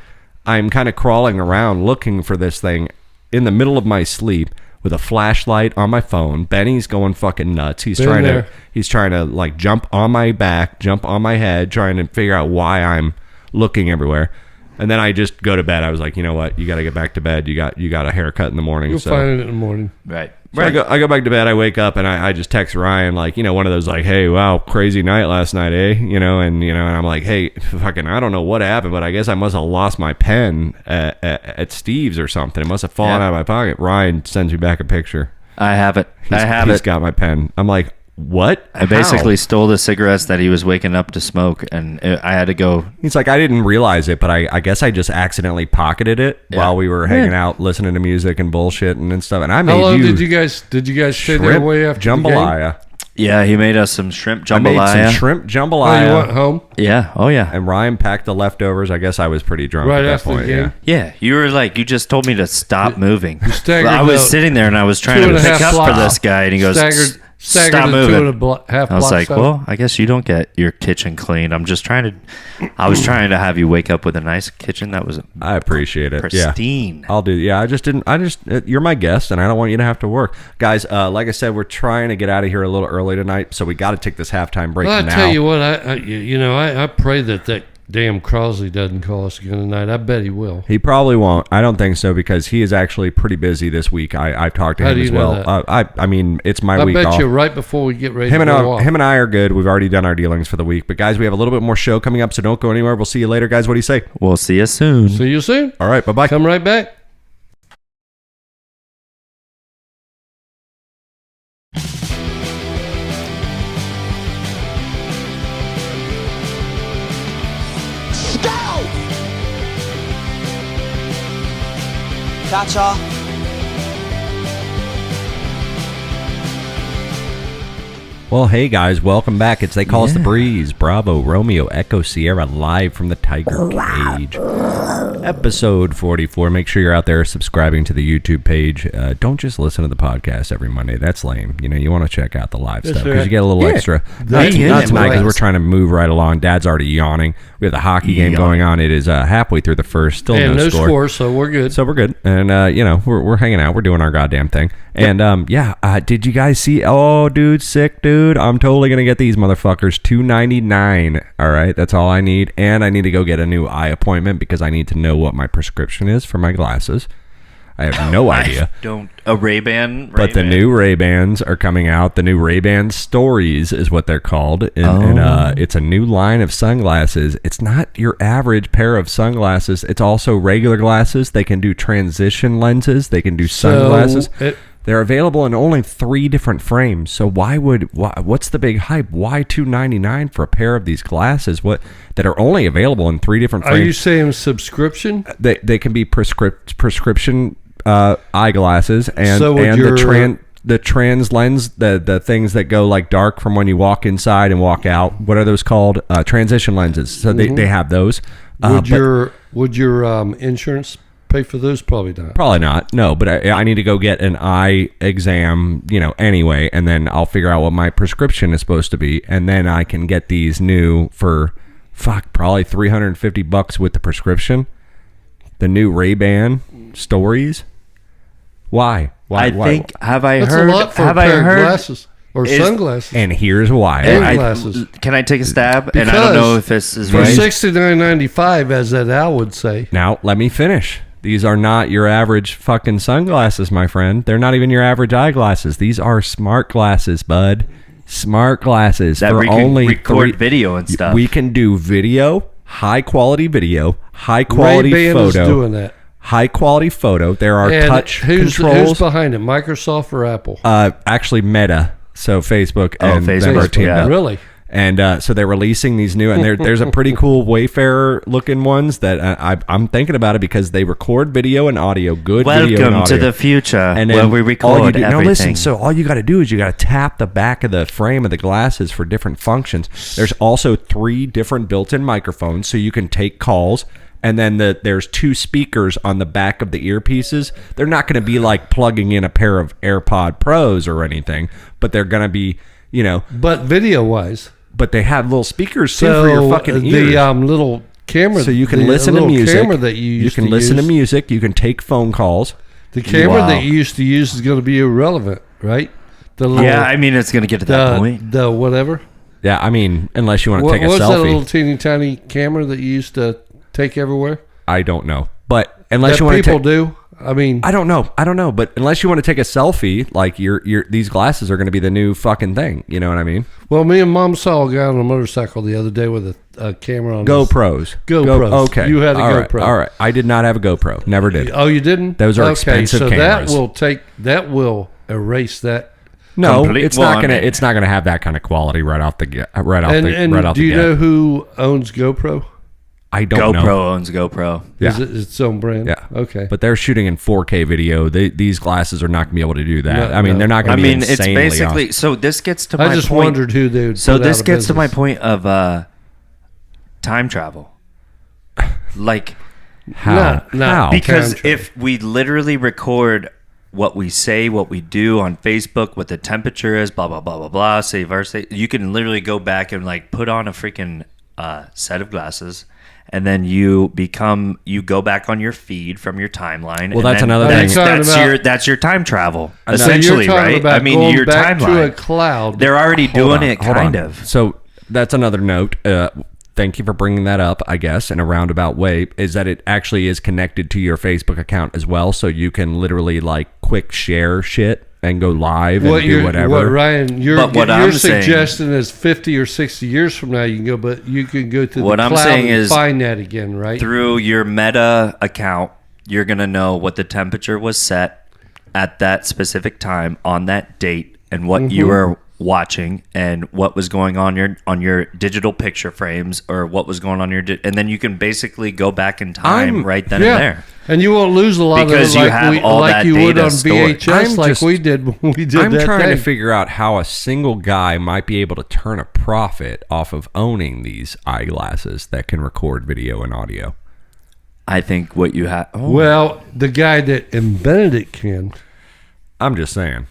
I'm kind of crawling around looking for this thing in the middle of my sleep with a flashlight on my phone. Benny's going fucking nuts. He's Been there. trying to like jump on my back, jump on my head, trying to figure out why I'm looking everywhere. And then I just go to bed. I was like, you know what? You got to get back to bed. You got a haircut in the morning. You'll so find it in the morning. Right. so I go back to bed. I wake up and I just text Ryan like, one of those like, hey, wow, crazy night last night, eh? And I'm like, hey, fucking, I don't know what happened, but I guess I must have lost my pen at Steve's or something. It must have fallen Yeah. out of my pocket. Ryan sends me back a picture. I have it. He's got my pen. I'm like, what? I basically How? stole the cigarettes that he was waking up to smoke, and I had to go. He's like, I didn't realize it, but I guess I just accidentally pocketed it while we were hanging out, listening to music and bullshit and stuff. And I made How long did you guys stay there shrimp way after the game? jambalaya. Yeah, he made us some shrimp I made jambalaya. some shrimp Oh, jambalaya. you went home? Yeah. Oh yeah. And Ryan packed the leftovers. I guess I was pretty drunk Right at that after the point. game? Yeah. Yeah, you were like, you just told me to stop moving. staggered I was about sitting there and I was trying to 2.5 pick up for blocks. this guy, and he goes, Staggered "Stop to moving." 2.5 I was blocks like, out. well, I guess you don't get your kitchen cleaned. I was trying to have you wake up with a nice kitchen that was I appreciate it. Yeah. pristine. I'll do. Yeah, you're my guest, and I don't want you to have to work, guys. Like I said, we're trying to get out of here a little early tonight, so we got to take this halftime break Well, I now. tell you what, I pray that damn Crosley doesn't call us again tonight. I bet he will. He probably won't. I don't think so because he is actually pretty busy this week. I've talked to How him do you as know well. that? I mean, it's my I week bet off. you right before we get ready Him to go off. and I are good. We've already done our dealings for the week. But guys, we have a little bit more show coming up, so don't go anywhere. We'll see you later, guys. What do you say? We'll see you soon. See you soon. All right, bye-bye. Come right back. Catcher. Well, hey guys, welcome back. It's They Call Us the Breeze. Bravo, Romeo, Echo, Sierra, live from the Tiger Cage. Episode 44. Make sure you're out there subscribing to the YouTube page. Don't just listen to the podcast every Monday. That's lame. You know, you want to check out the live stuff because you get a little extra. Not tonight because we're trying to move right along. Dad's already yawning. We have the hockey game going on. It is halfway through the first. Still no score. So we're good. So we're good. And, you know, we're hanging out. We're doing our goddamn thing. And, did you guys see? Oh, dude, sick, dude. I'm totally going to get these motherfuckers. $2.99. All right. That's all I need. And I need to go get a new eye appointment because I need to know what my prescription is for my glasses. I have no idea. A Ray-Ban? But the new Ray-Bans are coming out. The new Ray-Ban Stories is what they're called. And it's a new line of sunglasses. It's not your average pair of sunglasses. It's also regular glasses. They can do transition lenses. They can do sunglasses. They're available in only 3 different frames. So what's the big hype? Why $2.99 for a pair of these glasses? That are only available in 3 different frames? Are you saying subscription? They can be prescription eyeglasses and the trans lens, the things that go like dark from when you walk inside and walk out. What are those called? Transition lenses. So they have those. Would your insurance pay for those? Probably not. Probably not. No, but I need to go get an eye exam, anyway, and then I'll figure out what my prescription is supposed to be, and then I can get these new for probably $350 with the prescription. The new Ray-Ban Stories. Why? Have I That's heard? a lot for have a I pair of heard? glasses or sunglasses? And here's why. And glasses. Can I take a stab? Because and I don't know if this is for right. $69.95, as that Al would say. Now let me finish. These are not your average fucking sunglasses, my friend. They're not even your average eyeglasses. These are smart glasses, bud. Smart glasses That for we can only record video and stuff. We can do video, high quality video, high quality Ray-Ban photo. is doing that. High quality photo. There are And touch who's controls. behind it? Microsoft or Apple? Actually, Meta. So Facebook and them Facebook, are teamed yeah. up. Really? And so they're releasing these new, and there's a pretty cool Wayfarer looking ones that I'm thinking about it because they record video and audio, good video and Welcome audio. to the future, And where then we all you record do, everything. No, listen. So all you got to do is you got to tap the back of the frame of the glasses for different functions. There's also 3 different built-in microphones, so you can take calls. And then there's 2 speakers on the back of the earpieces. They're not going to be like plugging in a pair of AirPod Pros or anything, but they're going to be, But video-wise. But they have little speakers too for your fucking ears. The little camera. So you can the listen to little music. Camera that you can listen to music. You can take phone calls. The camera Wow. that you used to use is going to be irrelevant, right? The little, Yeah, I mean, it's going to get to that point. The whatever. Yeah, I mean, unless you want to What take a was that selfie. little teeny tiny camera that you used to take everywhere? I don't know. But unless That you want to people do. I mean, I don't know. But unless you want to take a selfie, like these glasses are going to be the new fucking thing. You know what I mean? well, me and Mom saw a guy on a motorcycle the other day with a camera on. GoPros. GoPros. Okay. You had a All right, GoPro. All right. I did not have a GoPro. Never did. Oh, you didn't? Those are expensive so cameras. that will erase that. No, Complete- it's well, not I gonna. mean- It's not gonna have that kind of quality right off the And do you know who owns GoPro? I don't know. GoPro owns GoPro. Yeah. Is it its own brand? Yeah. Okay. But they're shooting in 4K video. These glasses are not going to be able to do that. No, I mean, no. they're not I going to be mean, it's insanely basically awesome. so. This gets to my I just point. wondered who they would. So put this out of gets to my business. point of time travel. Like, How? No, How? because time travel. if we literally record what we say, what we do on Facebook, what the temperature is, blah blah blah blah blah, save our state, you can literally go back and like put on a freaking set of glasses. And then you go back on your feed from your timeline. Well, and that's then another that's, thing. That's your time travel, So you're essentially, so you're talking right? about I mean, going your back to timeline. a cloud. They're already doing it, Hold kind on. of. So that's another note. Thank you for bringing that up, I guess, in a roundabout way, is that it actually is connected to your Facebook account as well. So you can literally like quick share shit and go live and do whatever. What Ryan, you're But what I'm saying- suggesting is 50 or 60 years from now you can go, but you can go to What the I'm cloud saying and is find that again, right? Through your Meta account, you're going to know what the temperature was set at that specific time on that date and what you were watching and what was going on your digital picture frames or what was going on and then you can basically go back in time right then and there. And you won't lose a lot Because of you it have all like that you would data on stored. VHS, we did when we did I'm that trying thing. to figure out how a single guy might be able to turn a profit off of owning these eyeglasses that can record video and audio. I think what you have. Oh, Well, the guy that invented it can. I'm just saying.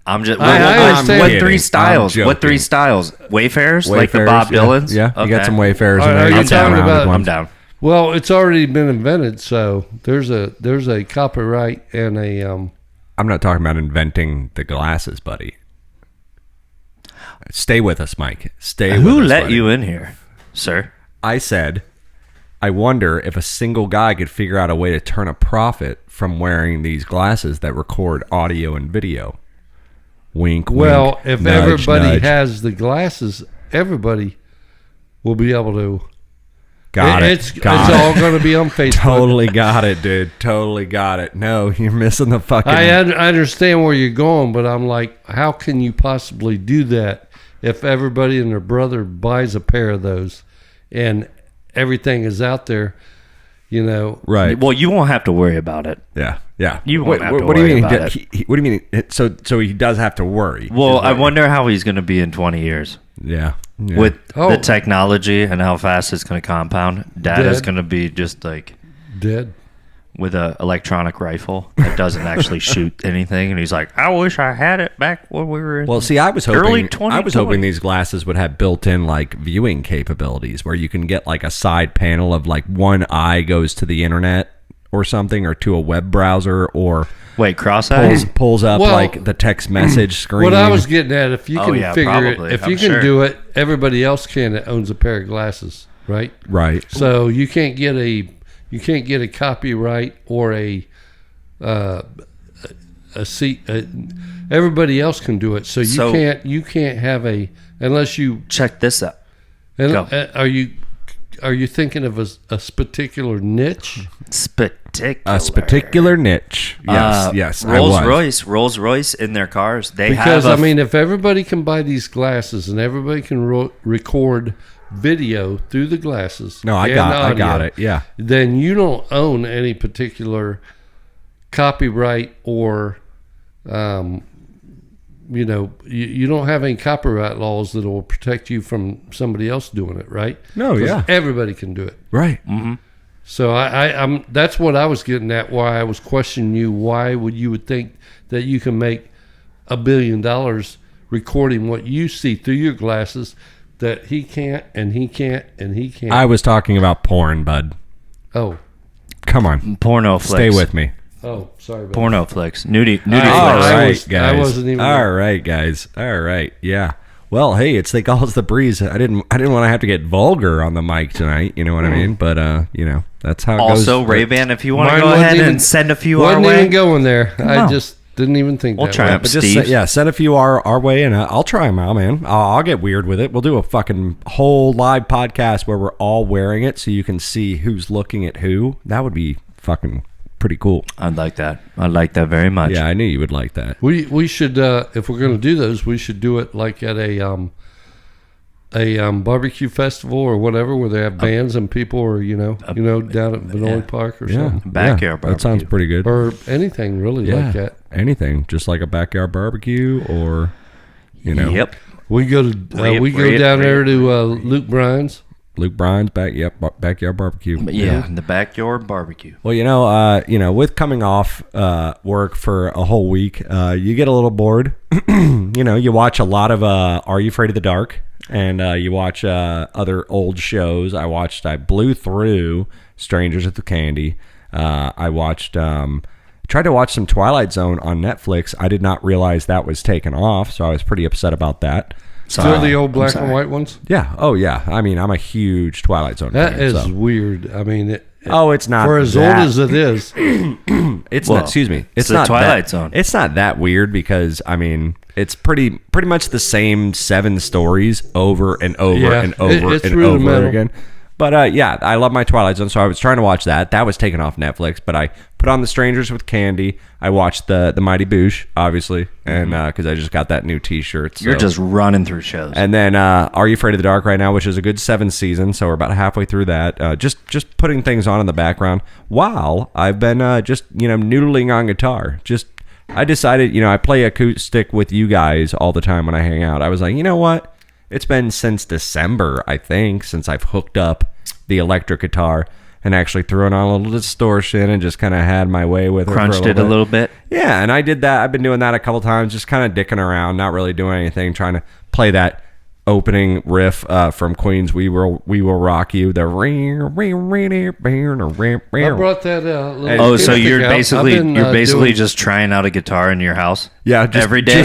I'm just. I understand. What I'm three kidding. styles? I'm What three joking. styles? Wayfarers, like the Wayfarers, Bob yeah. Dylan's. Yeah, you got Okay. some Wayfarers All in there. right, You I'm got some talking rounded about- ones. I'm down. Well, it's already been invented, so there's a copyright and a I'm not talking about inventing the glasses, buddy. Stay with us, Mike. Stay with Who us, let buddy. you in here, sir? I said, I wonder if a single guy could figure out a way to turn a profit from wearing these glasses that record audio and video. Wink, well, wink. if nudge, everybody nudge. has the glasses, everybody will be able to. Got it. It's Got it. all going to be on Facebook. Totally got it, dude. Totally got it. No, you're missing the fucking. I understand where you're going, but I'm like, how can you possibly do that if everybody and their brother buys a pair of those and everything is out there, you know? Right. Well, you won't have to worry about it. Yeah. Yeah. You won't have to what do you worry mean? about What do you mean? So he does have to worry. Well, I wonder how he's going to be in 20 years Yeah. Yeah. with Oh. the technology and how fast it's going to compound. Dad is Dead. going to be just like Dead. with a electronic rifle that doesn't actually shoot anything, and he's like, "I wish I had it back when we were." Well, see, I was Early hoping 2020. these glasses would have built-in like viewing capabilities, where you can get like a side panel of like one eye goes to the internet or something, or to a web browser, or Wait, cross-eye? pulls up Well, like the text message screen. What I was getting at, if you Oh, can yeah, figure probably, it, if I'm you can sure. do it, everybody else can that owns a pair of glasses, right? Right. So you can't get a copyright or a seat. Everybody else can do it, so you can't have a unless you. Check this out. And, Go. are you thinking of a particular niche? A particular niche. Yes. Yes. I was. Rolls Royce in their cars. They Because have I mean, if everybody can buy these glasses and everybody can record video through the glasses, No, I and got audio, it. Yeah. then you don't own any particular copyright or, you don't have any copyright laws that will protect you from somebody else doing it, right? No, 'Cause yeah. everybody can do it. Right. So I'm that's what I was getting at. Why I was questioning you. Why would you would think that you can make $1 billion recording what you see through your glasses that he can't and he can't and he can't? I was talking about porn, bud. Oh, Come on. porno flicks. Stay with me. sorry about Porno flicks. Nudie All flicks. All I right, was- I guys. wasn't even- All right, guys. All right. Yeah. Well, hey, they call us the breeze. I didn't want to have to get vulgar on the mic tonight. You know what I mean? But that's how it Also, goes. Ray-Ban, if you want to Mine go wasn't ahead even- and send a few our Wasn't way. even going there. I No. just didn't even think We'll that try way. it. But just Steve? send a few our way, and I'll try them out, man. I'll get weird with it. We'll do a fucking whole live podcast where we're all wearing it, so you can see who's looking at who. That would be fucking pretty cool. I'd like that. I'd like that very much. Yeah, I knew you would like that. We should if we're going to do those, we should do it like at a barbecue festival or whatever, where they have bands and people, or down at Benoli Park or Yeah, something, Backyard That sounds barbecue. pretty good. or anything really like that. Anything, just like a backyard barbecue, or Yep. We go to Rip, down rip, there to Luke Bryan's. Luke Bryan's backyard barbecue. But yeah, the backyard barbecue. Well, with coming off work for a whole week, you get a little bored. You watch a lot of Are You Afraid of the Dark? And you watch other old shows. I blew through Strangers with the Candy. I watched, tried to watch some Twilight Zone on Netflix. I did not realize that was taken off, so I was pretty upset about that. Still the old black and white ones. Yeah. Oh, yeah. I mean, I'm a huge Twilight Zone That fan. is so. weird. I mean, It's not for as that- old as it is. It's Well, not. Excuse me. It's the not Twilight that, Zone. It's not that weird because I mean it's pretty much the same 7 stories over and over Yeah, and over it's and over rudimental. again. But yeah, I love my Twilight Zone, so I was trying to watch that. That was taken off Netflix, but I put on The Strangers with Candy. I watched the Mighty Boosh, obviously, and because I just got that new T-shirt. So. You're just running through shows. And then Are You Afraid of the Dark right now, which is a good 7th season, so we're about halfway through that. Just putting things on in the background while I've been just noodling on guitar. I decided, I play acoustic with you guys all the time when I hang out. I was like, you know what? It's been since December, I think, since I've hooked up the electric guitar and actually threw it on a little distortion and just kind of had my way with it. Crunched it a little bit. Yeah, and I did that. I've been doing that a couple times, just kind of dicking around, not really doing anything, trying to play that opening riff from Queen's "We Will Rock You." The I brought that Oh, so you're out. basically I've been, doing- just trying out a guitar in your house? Yeah, every day.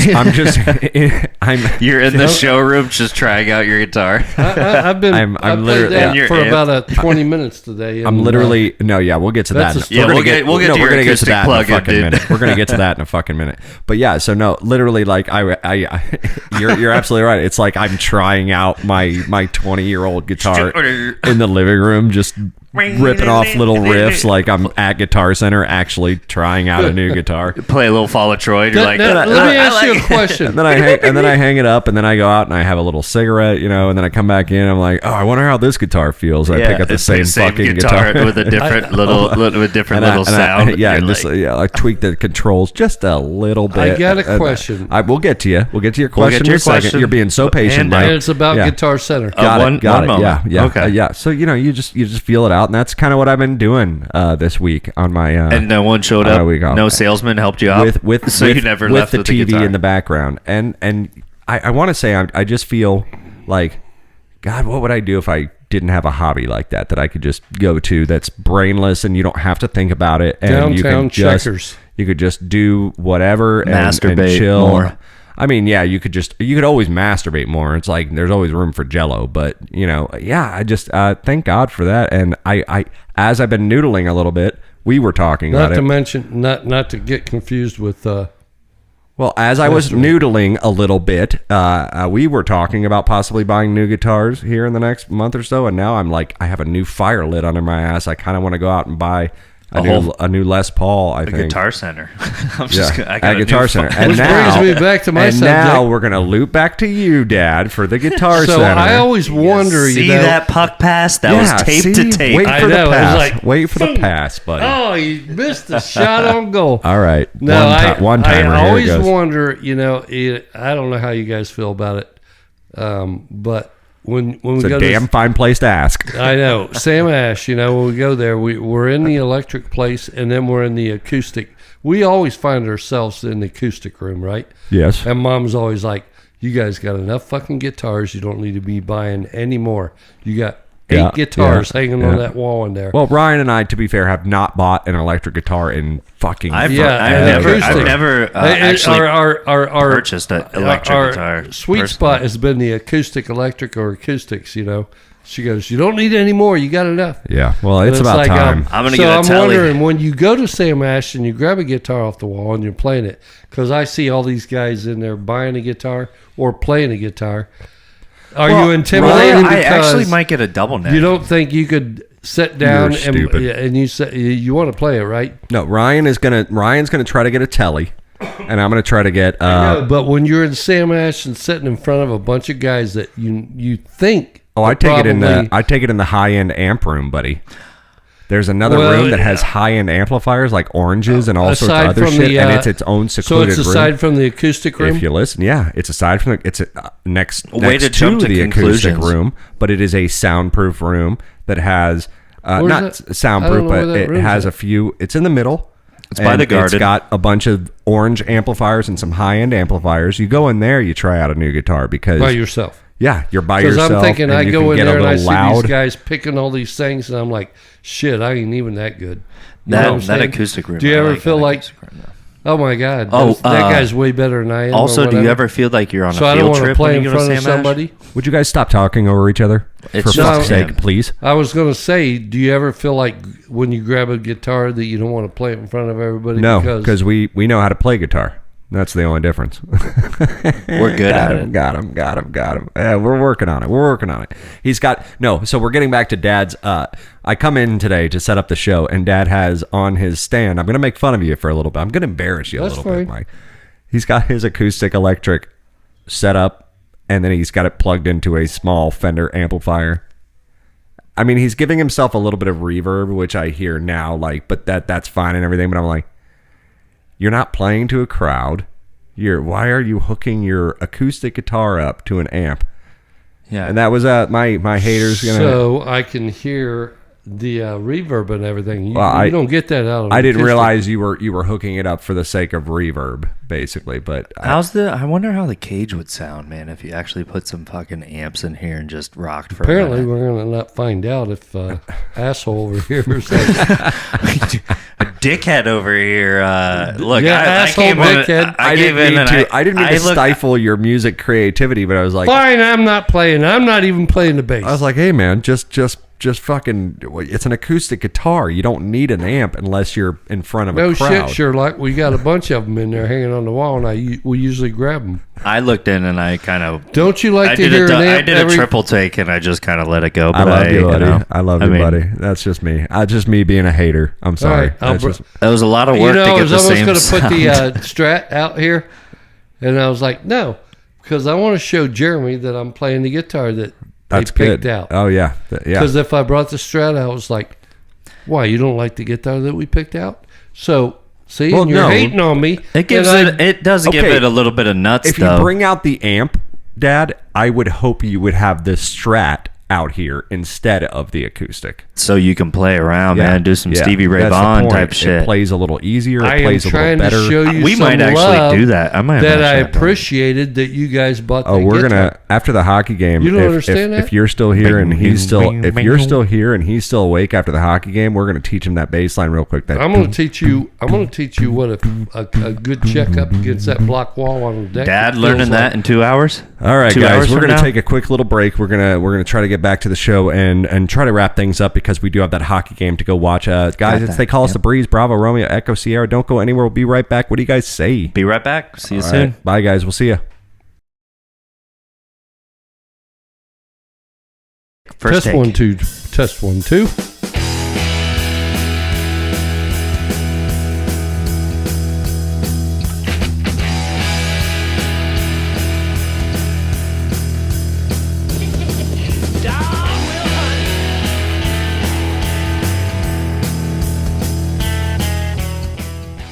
You're in the showroom just trying out your guitar. I've been. I'm I played literally- that Yeah. for about 20 minutes today. I'm and, literally no, yeah, we'll get to that. that's a We're story. gonna We'll get to we're your gonna get to acoustic that in a plug-in, fucking dude. minute. We're gonna get to that in a fucking minute. But yeah, so no, literally, like I you're absolutely right. It's like I'm trying out my 20-year-old guitar in the living room, just ripping off little riffs like I'm at Guitar Center actually trying out a new guitar. Play a little Fall of Troy. You're like, let me ask you a question. And then I hang it up, and then I go out and I have a little cigarette, and then I come back in. I'm like, oh, I wonder how this guitar feels. I pick up the it's same fucking guitar with a different little sound. I tweak the controls just a little bit. I got a question. We'll get to you. We'll get to your question to in your a second. question. You're being so patient, And Mike. And it's about Yeah. Guitar Center. Got one it. Got it. moment. Yeah. Okay. Yeah. So you just feel it out, and that's kind of what I've been doing this week on my. And no one showed up. we go. No salesman helped you out. with you never with left the with TV guitar. in the background, and I want to say I just feel like, God, what would I do if I didn't have a hobby like that I could just go to that's brainless and you don't have to think about it, and you Downtown can just Checkers. you could just do whatever and Masturbate chill. more. I mean, yeah, you could always masturbate more. It's like there's always room for Jello, but yeah, I just thank God for that. And I as I've been noodling a little bit, we were talking Not about to it. mention, not to get confused with. Well, as I was noodling a little bit, we were talking about possibly buying new guitars here in the next month or so, and now I'm like, I have a new fire lit under my ass. I kind of want to go out and buy a new Les Paul. I The think Guitar Center. I'm yeah, just, I at got a Guitar new Center. phone. And Which now, brings me back to my and subject. now we're gonna loop back to you, Dad, for the Guitar So Center. I always wonder, See you know. that puck pass? That was tape to see? tape. Wait I for know, the it was pass. like, Wait for the pass, buddy. Oh, you missed the shot on goal. All right. No, one timer. I Here always it goes. wonder, I don't know how you guys feel about it, but when we It's go a to damn fine place to ask. I know. Sam Ash, when we go there, we're in the electric place and then we're in the acoustic. We always find ourselves in the acoustic room, right? Yes. And Mom's always like, you guys got enough fucking guitars. You don't need to be buying any more. You got 8 guitars hanging on that wall in there. Well, Ryan and I, to be fair, have not bought an electric guitar in fucking. I've and never And actually our purchased an electric our guitar. Sweet personally. spot has been the acoustic, electric, or acoustics. She goes, you don't need any more. You got enough. Yeah. Well, it's And about like, time. I'm gonna so get a I'm telly. wondering when you go to Sam Ash and you grab a guitar off the wall and you're playing it, because I see all these guys in there buying a guitar or playing a guitar. Are you intimidated I because actually might get a double neck. you don't think you could sit down You're stupid. and you say you want to play it, right? No, Ryan's gonna try to get a telly, and I'm gonna try to get. No, but when you're in Sam Ash and sitting in front of a bunch of guys that you think, I take it in probably- the high end amp room, buddy. There's another Well, room that has high end amplifiers like oranges and all sorts of aside other from shit, the, and it's its own So secluded it's room. aside from the acoustic room. If you listen, yeah, it's aside from it's next Way to next jump to the acoustic conclusions. room, but it is a soundproof room that has Where's not that? I don't soundproof, know where but that it room's has at. a few. It's in the middle. It's by the It's garden. got a bunch of orange amplifiers and some high end amplifiers. You go in there, you try out a new guitar because by yourself. yeah, you're by Because yourself. I'm thinking, and I you go can in get there a and I little see loud. these guys picking all these things, and I'm like, shit, I ain't even that good. You know what I'm that saying? acoustic room. Do you I ever like feel that like, acoustic room, though. oh my god, Oh, that guy's way better than I am? or Also, do you whatever? ever feel like you're on So a I don't field want to trip play when in you go to front of Sam Ash? somebody. Would you guys stop talking over each other? It's For just- fuck's yeah. sake, please. I was going to say, do you ever feel like when you grab a guitar that you don't want to play it in front of everybody? No, because we know how to play guitar. That's the only difference. We're good at it. Got him. Yeah, we're working on it. He's got no. So we're getting back to Dad's. I come in today to set up the show, and Dad has on his stand. I'm gonna make fun of you for a little bit. I'm gonna embarrass you a That's little bit, fine. Mike. He's got his acoustic electric set up, and then he's got it plugged into a small Fender amplifier. I mean, he's giving himself a little bit of reverb, which I hear now, like, but that's fine and everything. But I'm like, you're not playing to a crowd. Why are you hooking your acoustic guitar up to an amp? Yeah. And that was my haters gonna. So I can hear the reverb and everything. You, Well, you don't get that out of I didn't acoustic. realize you were hooking it up for the sake of reverb, basically. But I wonder how the cage would sound, man, if you actually put some fucking amps in here and just rocked for Apparently, a minute. we're going to not find out if asshole over here is like, A dickhead over here. Look, Yeah, I asshole came in. dickhead. I gave in and I didn't mean to looked- stifle your music creativity, but I was like, fine, I'm not playing. I'm not even playing the bass. I was like, hey man, just fucking. It's an acoustic guitar. You don't need an amp unless you're in front of no a crowd. shit, Sherlock. We got a bunch of them in there hanging on the wall, and we usually grab them. I looked in and I kind of. Don't you like I to did, hear an I amp did every... a triple take and I just kind of let it go. I But love you, buddy. know, I love I you, mean, buddy. That's just me. Just me being a hater. I'm sorry. right, I'll That's br- just- It was a lot of You work know, to I get was the almost same going to put sound. the Strat out here, and I was like, no, because I want to show Jeremy that I'm playing the guitar that that's they picked good. out. Oh yeah, yeah. Because if I brought the Strat out, I was like, why, you don't like the guitar that we picked out? So, see, Well, and you're no. hating on me. It gives and it does give Okay. it a little bit of nuts If you though. bring out the amp, Dad, I would hope you would have the Strat out here instead of the acoustic. So you can play around, man, do some Yeah, Stevie Ray that's the Vaughan point. type shit. It plays a little easier. It I am plays a little trying to better. show you We some might actually love do that. I might that I actually do appreciated that you guys bought Oh, the we're guitar. gonna after the hockey game. You don't if, understand if, that? if you're still here and he's still Bing, if bing, you're bing. still here and he's still awake after the hockey game, we're gonna teach him that bass line real quick. That I'm going to teach you. I'm going to teach you what a good checkup against that block wall on the deck. Dad feels learning like. that in 2 hours. All right, 2 guys, hours we're from going to now? take a quick little break. We're gonna try to get back to the show and try to wrap things up because we do have that hockey game to go watch. Guys, that, they call us yep. the Breeze, Bravo, Romeo, Echo, Sierra. Don't go anywhere. We'll be right back. What do you guys say? Be right back. See you All soon. right. Bye, guys. We'll see you. First Test take. 1 2. Test 1 2.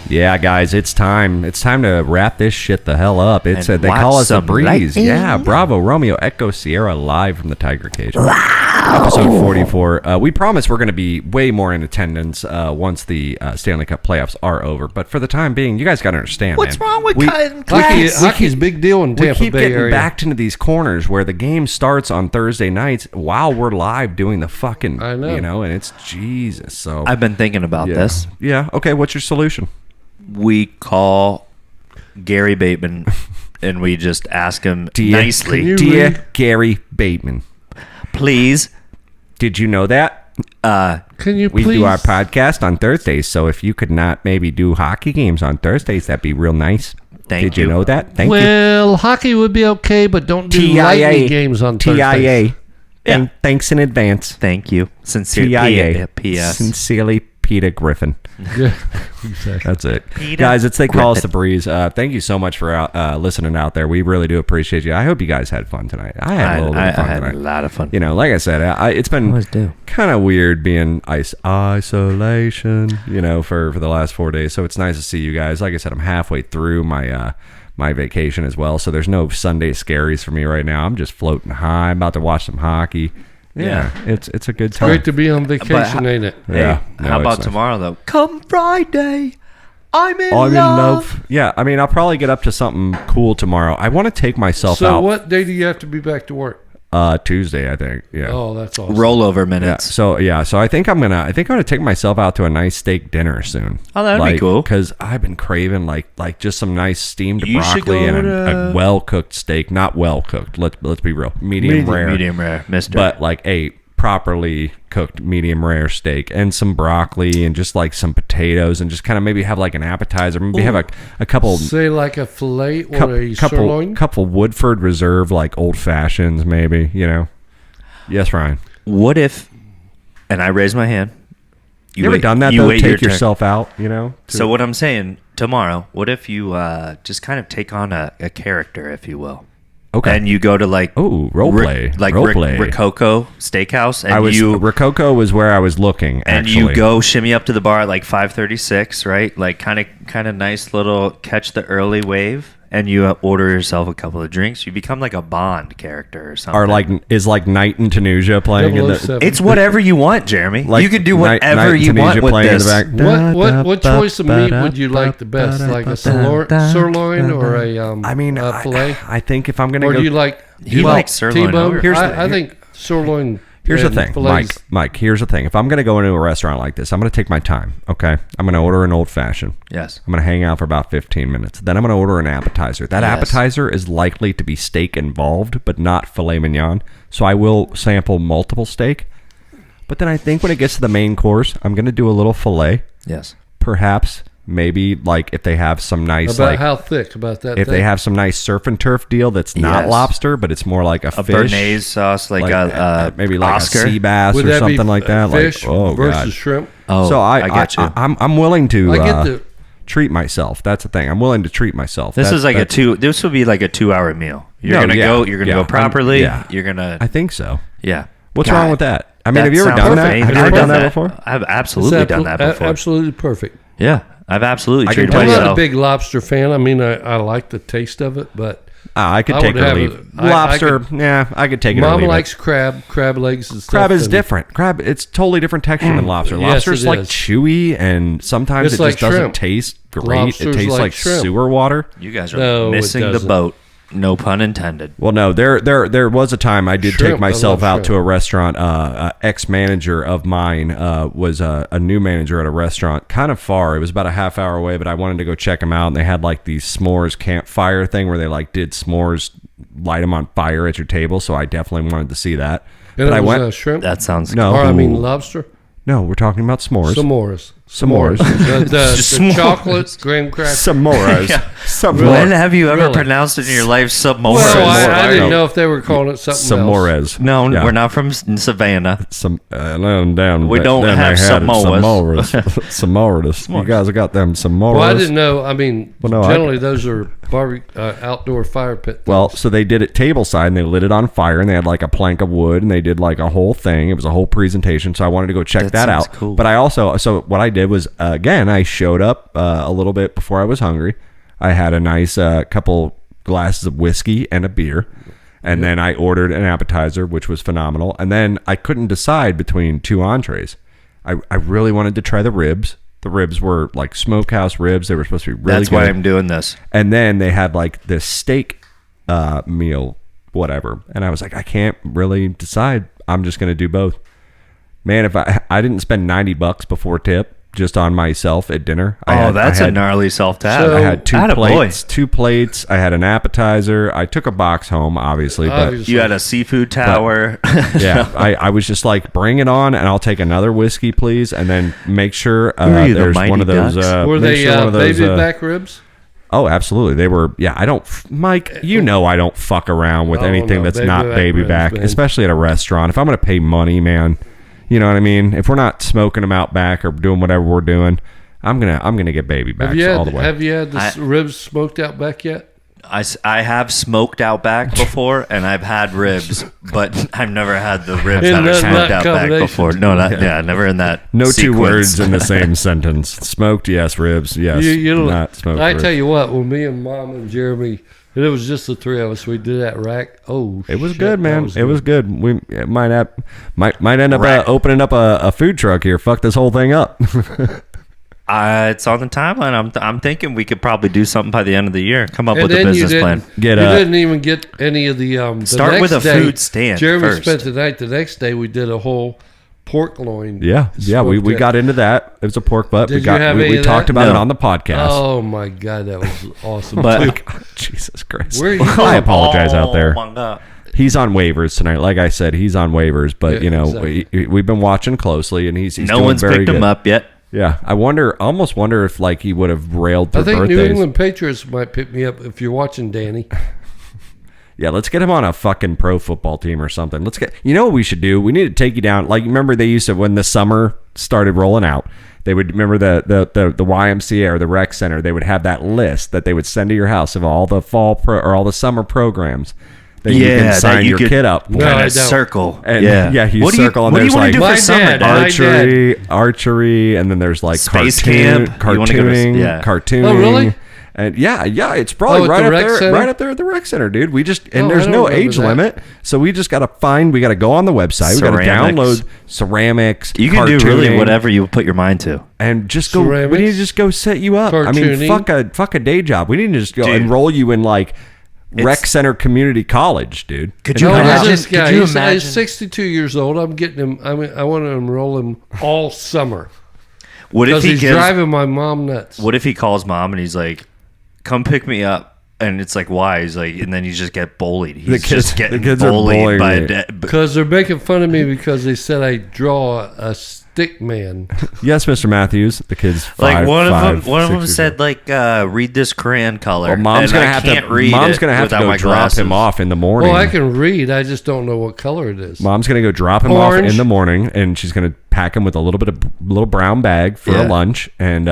Yeah, guys, it's time. It's time to wrap this shit the hell up. It's And they call watch us the some Breeze. lightning. Yeah, Bravo, Romeo, Echo, Sierra, live from the Tiger Cage. Episode 44. We promise we're going to be way more in attendance once the Stanley Cup playoffs are over. But for the time being, you guys got to understand, What's man. wrong with We- cutting Hockey, class? hockey's a big deal in we Tampa keep Bay getting area. backed into these corners where the game starts on Thursday nights while we're live doing the fucking, I know. you know, and it's Jesus. So I've been thinking about yeah. this. Yeah. Okay. What's your solution? We call Gary Bateman and we just ask him Dear- nicely, Can you Dear read? Gary Bateman, please. did you know that? Can you We please? do our podcast on Thursdays, so if you could not maybe do hockey games on Thursdays, that'd be real nice. Thank Did you. know that? Thank well, hockey would be okay, but don't do you. lightning games on Thursdays. TIA. Yeah. Thanks in advance. Thank you. Sincere TIA. P.S. Sincerely, Peter Griffin. Yeah, exactly. That's it. Peter Guys, they call us the Griffin. Breeze. Thank you so much for listening out there. We really do appreciate you. I hope you guys had fun tonight. I had a little bit I of fun had tonight. a lot of fun. You know, like I said, it's been Always do. kind of weird being isolation, you know, for the last 4 days. So it's nice to see you guys. Like I said, I'm halfway through my vacation as well. So there's no Sunday scaries for me right now. I'm just floating high. I'm about to watch some hockey. Yeah, it's a good time. Great to be on vacation, But- ain't it? Yeah. Hey, No, how it's about nice. tomorrow though? Come Friday, I'm in I'm love. in love. Yeah, I mean, I'll probably get up to something cool tomorrow. I want to take myself So out. what day do you have to be back to work? Tuesday, I think. Yeah. Oh, that's awesome. Rollover Yeah. minutes. So I think I'm gonna take myself out to a nice steak dinner soon. Oh, that'd be cool. Because I've been craving like just some nice steamed You should broccoli and go a well cooked steak. Not well cooked. Let's be real. Medium rare. Medium rare, Mister. But like a properly cooked medium rare steak and some broccoli and just like some potatoes and just kind of maybe have like an appetizer. Maybe have a couple Say like a fillet or a sirloin. couple Woodford Reserve like old fashions maybe, you know. Yes, Ryan. What if, and I raise my hand. You ever done that you though? wait your Take turn. yourself out, you know? So what I'm saying, tomorrow, what if you just kind of take on a character, if you will? Okay. And you go to like role play. like Role play. Rococo Steakhouse, and Rococo was where I was looking. and Actually. you go shimmy up to the bar at like 5:36, right? Like kind of nice little catch the early wave, and you order yourself a couple of drinks. You become like a Bond character or something. Or like is like Night in Tunisia playing in the 007. it's whatever you want, Jeremy. like you can do Night whatever in you want Tunisia with playing this. in the back. What choice of meat would you like the best? Like a sirloin or a I mean, a fillet? I think if I'm gonna Or go, do you like He likes sirloin T-bone? over- Here's I the- think sirloin. here's the and thing, fillets- Mike. Here's the thing. If I'm gonna go into a restaurant like this, I'm gonna take my time. Okay, I'm gonna order an old fashioned. Yes. I'm gonna hang out for about 15 minutes. Then I'm gonna order an appetizer. That Yes. appetizer is likely to be steak involved, but not filet mignon. So I will sample multiple steak. But then I think when it gets to the main course, I'm gonna do a little filet. Yes. Perhaps, maybe like if they have some nice About like how thick? About that? if they have some nice surf and turf deal that's not Yes. lobster, but it's more like a A fish, béarnaise sauce, like, maybe like Oscar. a sea bass Would or that be something like that. Fish like oh versus god. shrimp. Oh, So I get you. I'm willing to I get the. treat myself. That's the thing. I'm willing to treat myself. This That's- is like that's- This would be like a 2-hour meal. You're No, gonna yeah, go. You're gonna yeah. go properly. Yeah. You're gonna. I think so. Yeah. What's God, wrong with that? I mean, have you ever sounds done that? perfect. Have you ever I've done that before? I've absolutely done that before. Absolutely perfect. Yeah, I've absolutely I can treated tell I'm you- not a myself. big lobster fan. I mean, I like the taste of it, but I could I take would or have leave. it- I Lobster, could- yeah, I could take it or Mom leave likes it. crab legs and stuff. Crab is and different. Crab, it's totally different texture than lobster. Yes, Lobster's it like is. chewy, and sometimes It's it like just doesn't shrimp. taste great. Lobster's It tastes like like shrimp. sewer water. You guys are No, it missing the doesn't. boat. No pun intended. Well, no, there was a time I did Shrimp, take myself I love out to shrimp. a restaurant. Ex-manager of mine was a new manager at a restaurant, kind of far. It was about a half hour away, but I wanted to go check them out. And they had like these s'mores campfire thing where they like did s'mores, light them on fire at your table. So I definitely wanted to see that. And but it I was went. shrimp. That sounds No. or I mean Ooh. lobster. No, we're talking about s'mores. S'mores. S'mores. The S'mores. chocolate graham cracker. S'mores. Yeah. S'mores. When have you ever Really? pronounced it in your life Samoa? Well, I S'mores. didn't know if they were calling it something else. S'mores. No, Yeah. we're not from Savannah. Some down. We don't down have they had it. Samoas. S'mores. You guys have got them s'mores. Well, I didn't know. I mean, Well, no, generally those are outdoor fire pit. Well, so they did it tableside and they lit it on fire and they had like a plank of wood and they did like a whole thing. It was a whole presentation. So I wanted to go check That that sounds out. cool. But I also, so what I did was, again, I showed up a little bit before I was hungry. I had a nice couple glasses of whiskey and a beer. And then I ordered an appetizer, which was phenomenal. And then I couldn't decide between two entrees. I really wanted to try the ribs. The ribs were like smokehouse ribs. They were supposed to be really That's good. why I'm doing this. And then they had like this steak meal, whatever. And I was like, I can't really decide. I'm just going to do both. Man, if I didn't spend $90 before tip just on myself at dinner. That's I a gnarly self-tap. I had two Attaboy. plates. I had an appetizer. I took a box home, obviously, but Obviously. You had a seafood tower. yeah, I was just like, bring it on, and I'll take another whiskey, please, and then make sure are you, the there's Mighty one of those. Ducks? Were make they sure one of those, baby back ribs? Oh, absolutely. They were. Yeah, I don't, Mike. You know, I don't fuck around with Oh, anything no, that's baby not back baby ribs, back, man. especially at a restaurant. If I'm gonna pay money, man, you know what I mean. If we're not smoking them out back or doing whatever we're doing, I'm gonna get baby backs all the way. Have you had the ribs smoked out back yet? I have smoked out back before, and I've had ribs, but I've never had the ribs In that are that smoked out back combination. before. No, not never in that. No two sequence. words in the same sentence. Smoked, yes. Ribs, yes. Not smoked. I ribs. tell you what, when me and Mom and Jeremy, and it was just the three of us, we did that rack. Oh, It was shit, good, that man. It was good. We might end up Rack. opening up a food truck here. Fuck this whole thing up. It's on the timeline. I'm thinking we could probably do something by the end of the year. Come up And with a then business plan. you Get didn't even get any of the Start next with a day, food stand Jeremy first. spent the night. The next day, we did a whole pork loin. Yeah. We Smoked it. got into that. It was a pork butt. Did you have any we of talked that? about it No. on the podcast. Oh my god, that was awesome. But- too. Jesus Christ. Where are you I apologize out there. Oh, my God. He's on waivers tonight. Like I said, he's on waivers. But Yeah, exactly. we've been watching closely, and he's No doing one's very picked good. him up yet. Yeah, I almost wonder if like he would have railed through I think birthdays. New England Patriots might pick me up if you're watching, Danny. Yeah, let's get him on a fucking pro football team or something. Let's get. You know what we should do? We need to take you down. Like, remember they used to, when the summer started rolling out, they would remember the YMCA or the rec center. They would have that list that they would send to your house of all the fall or all the summer programs that you can that sign you your could kid up. No, for. I Kind don't. of circle. And you What do you, circle, and what do you there's want like to do My for summer? dad, Dad? archery, and then there's like Space camp. You wanna go to- cartooning, cartooning. Oh, really? And yeah, it's probably at right the up rec there, center? right up there at the rec center, dude. We just Oh, I there's don't no remember age that. limit, so we just gotta go on the website. We gotta Ceramics. download ceramics. You can do really cartooning, whatever you put your mind to. and just go. Ceramics, We need to just go set you up. I mean, cartooning. fuck a day job. We need to just go Dude. enroll you in like rec It's- center community college, dude. Could And you No, have- there's imagine- this guy. could you He's imagine- 62 years old. I'm getting him. I want to enroll him all summer What if because he he's gives? driving my mom nuts. What if he calls mom and he's like, "Come pick me up," and it's like, "Why?" He's like, and then you just get bullied. He's just getting the kids are bullied bullying by me. Because they're making fun of me because they said I draw a stick man. Yes, Mr. Matthews. The kids. Like one five, of them 6 said like, "Read this crayon color." Well, mom's and gonna I have can't to. read Mom's it gonna have to without go my drop glasses. him off in the morning. Well, I can read. I just don't know what color it is. Mom's gonna go drop him Orange. off in the morning, and she's gonna pack him with a little brown bag for Yeah. a lunch and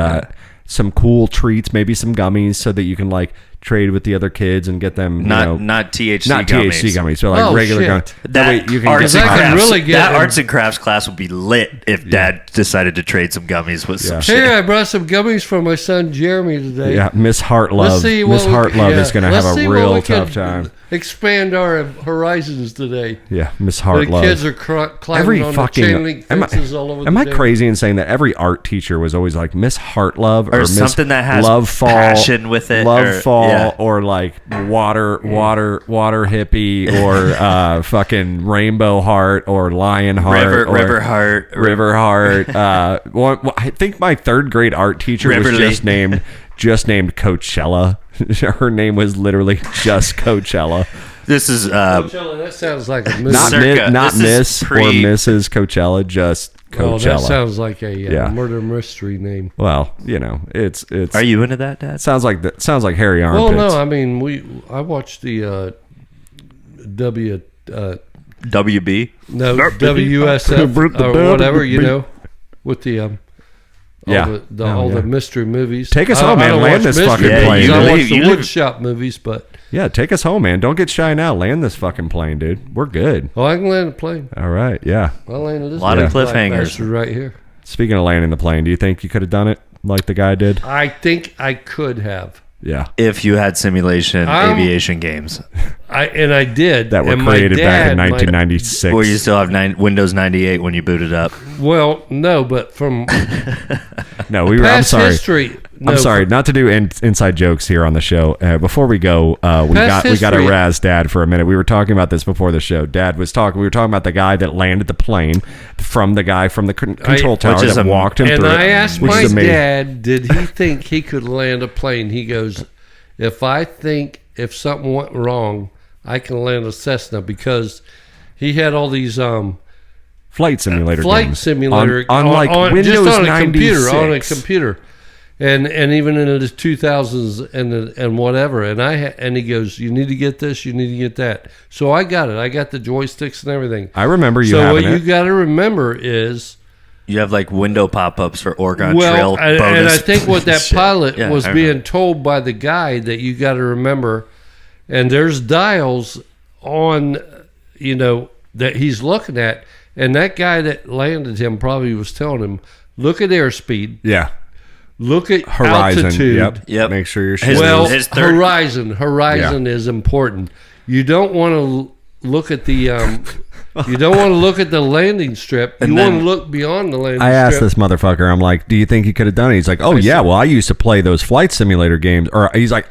some cool treats, maybe some gummies, so that you can like trade with the other kids and get them. Not THC not gummies. THC gummies, so like Oh, regular shit. gummies. That That way you can arts get and I can crafts. really get that him- arts and crafts class would be lit if Dad decided to trade some gummies with some Yeah. shit. Here, I brought some gummies for my son Jeremy today. Yeah, Miss Let's Heartlove. see Miss what we- Heartlove yeah. is gonna Let's have see a what real we can tough time. Expand our horizons today. Yeah, Miss The Heartlove. kids are climbing Every on fucking the chain link fences all over am the I day. crazy in saying that every art teacher was always like Miss Heartlove or Miss something that has Love Fall, passion with it, Love or- Fall, yeah. or like water hippie, or fucking Rainbow Heart, or Lion Heart, or River Heart, River Heart. I think my third grade art teacher was Riverly. just named Coachella. Her name was literally just Coachella. This is Coachella, that sounds like a movie. Not Circa. not This is Miss or pre- Mrs. Coachella, just Oh, that Coachella. sounds like a Yeah. murder mystery name. Well, it's. Are you into that, Dad? Sounds like Harry Well, Armpits. no, I mean I watched the WB. WSF or whatever, you know, with the Yeah. all the mystery movies. Take us I- home, I man. don't Land watch this fucking mystery plane. movies. Yeah, I you watch leave- the you leave- wood shop movies, but Yeah, take us home, man. Don't get shy now. Land this fucking plane, dude. We're good. I can land a plane. All right. Yeah. I landed this Lot of black cliffhangers. bastard right here. Speaking of landing the plane, do you think you could have done it like the guy did? I think I could have. Yeah. If you had simulation aviation games, I did. That were and my created back in dad, 1996. or you still have Windows 98 when you boot it up. Well, no, but from No, I'm past sorry. history. I'm sorry, not to do inside jokes here on the show. Before we go, we got to history. razz Dad for a minute. We were talking about this before the show. Dad was talking. We were talking about the guy that landed the plane from the guy from the control tower which is that walked him And through. I asked which my is amazing. dad, did he think he could land a plane? He goes, if I think if something went wrong, I can land a Cessna, because he had all these Flight simulator flight games. simulator on like Windows just on a 96. computer, on a computer, and even in the 2000s and whatever. And he goes, you need to get this, you need to get that. So I got it. I got the joysticks and everything. I remember you So having what you it. got to remember is, You have like window pop-ups for Oregon well, Trail and bonus. I think what that shit. pilot Yeah, was I being remember. told by the guy that you got to remember, and there's dials on, that he's looking at, and that guy that landed him probably was telling him, look at airspeed, Yeah. look at Horizon. altitude. Yep. Make sure you're His- shooting. Well, his third- horizon is important. You don't want to look at the you don't want to look at the landing strip. You And want then- to look beyond the landing I asked strip. this motherfucker, I'm like, do you think he could have done it? He's like, oh, yeah, well, I used to play those flight simulator games. Or he's like,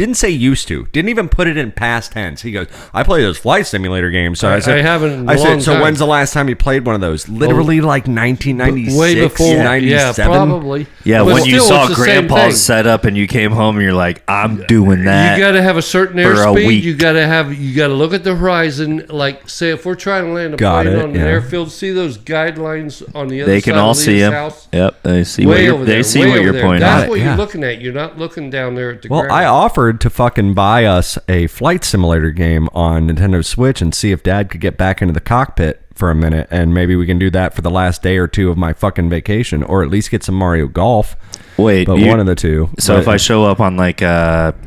Didn't say used to. Didn't even put it in past tense. He goes, I play those flight simulator games. So I said, I haven't in a I long said, so time. when's the last time you played one of those? Literally like 1996, Way before, 97. yeah, probably. Yeah, But when you still, saw it's the same thing. Grandpa's setup and you came home and you're like, I'm doing that. You got to have a certain for a airspeed. week. You got to look at the horizon. Like, say, if we're trying to land a Got plane it, on an yeah. airfield, see those guidelines on the other They side can all of see Leah's him. house? Yep, they see Way what you're, over they there, see way what over you're there. pointing That's at. what Yeah. you're looking at. You're not looking down there at the Well, ground. I offered to fucking buy us a flight simulator game on Nintendo Switch and see if Dad could get back into the cockpit for a minute, and maybe we can do that for the last day or two of my fucking vacation, or at least get some Mario Golf. Wait, But one of the two. So But- if I show up on like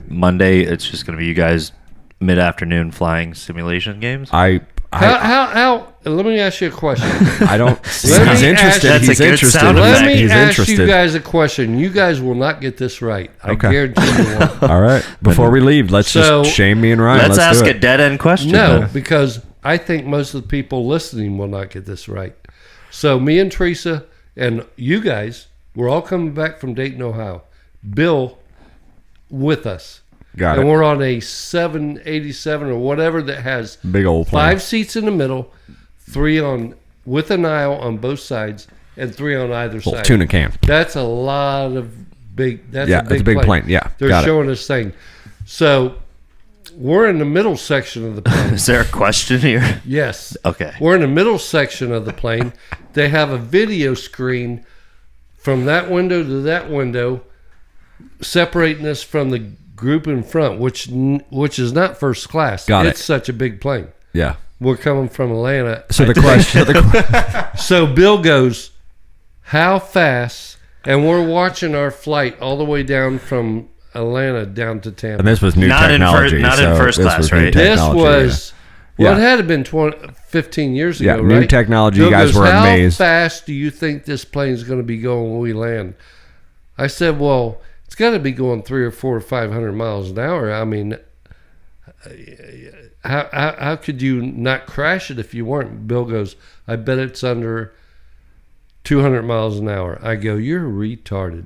Monday, it's just going to be you guys mid-afternoon flying simulation games? I let me ask you a question. I don't. Let he's me interested. ask- He's That's a good interested. sound Let effect. me He's ask interested. you guys a question. You guys will not get this right. I Okay. guarantee you won't. All right. Before we leave, let's So- just shame me and Ryan. Let's ask do a it. dead-end question. No, then. because I think most of the people listening will not get this right. So me and Teresa and you guys, we're all coming back from Dayton, Ohio. Bill with us. Got and it. we're on a 787 or whatever that has Big old plane. 5 seats in the middle, 3 on with an aisle on both sides, and 3 on either Little side. tuna can. That's a lot of big. That's Yeah, a big it's a big plane. Yeah, they're got it. showing us thing. So we're in the middle section of the plane. Is there a question here? Yes. Okay. We're in the middle section of the plane. They have a video screen from that window to that window, separating us from the group in front, which is not first class. Got it. It's such a big plane. Yeah. We're coming from Atlanta. So the question. So Bill goes, how fast? And we're watching our flight all the way down from Atlanta down to Tampa. And this was new Not in technology. not in so first this class, was new right? This technology, was, Yeah. well, it had to been 15 years Yeah, ago, new right? technology. Bill You guys goes, were how amazed. fast do you think this plane's going to be going when we land? I said, well, it's got to be going 300 or 400 or 500 miles an hour. I mean, how could you not crash it if you weren't? Bill goes, I bet it's under 200 miles an hour. I go, you're retarded.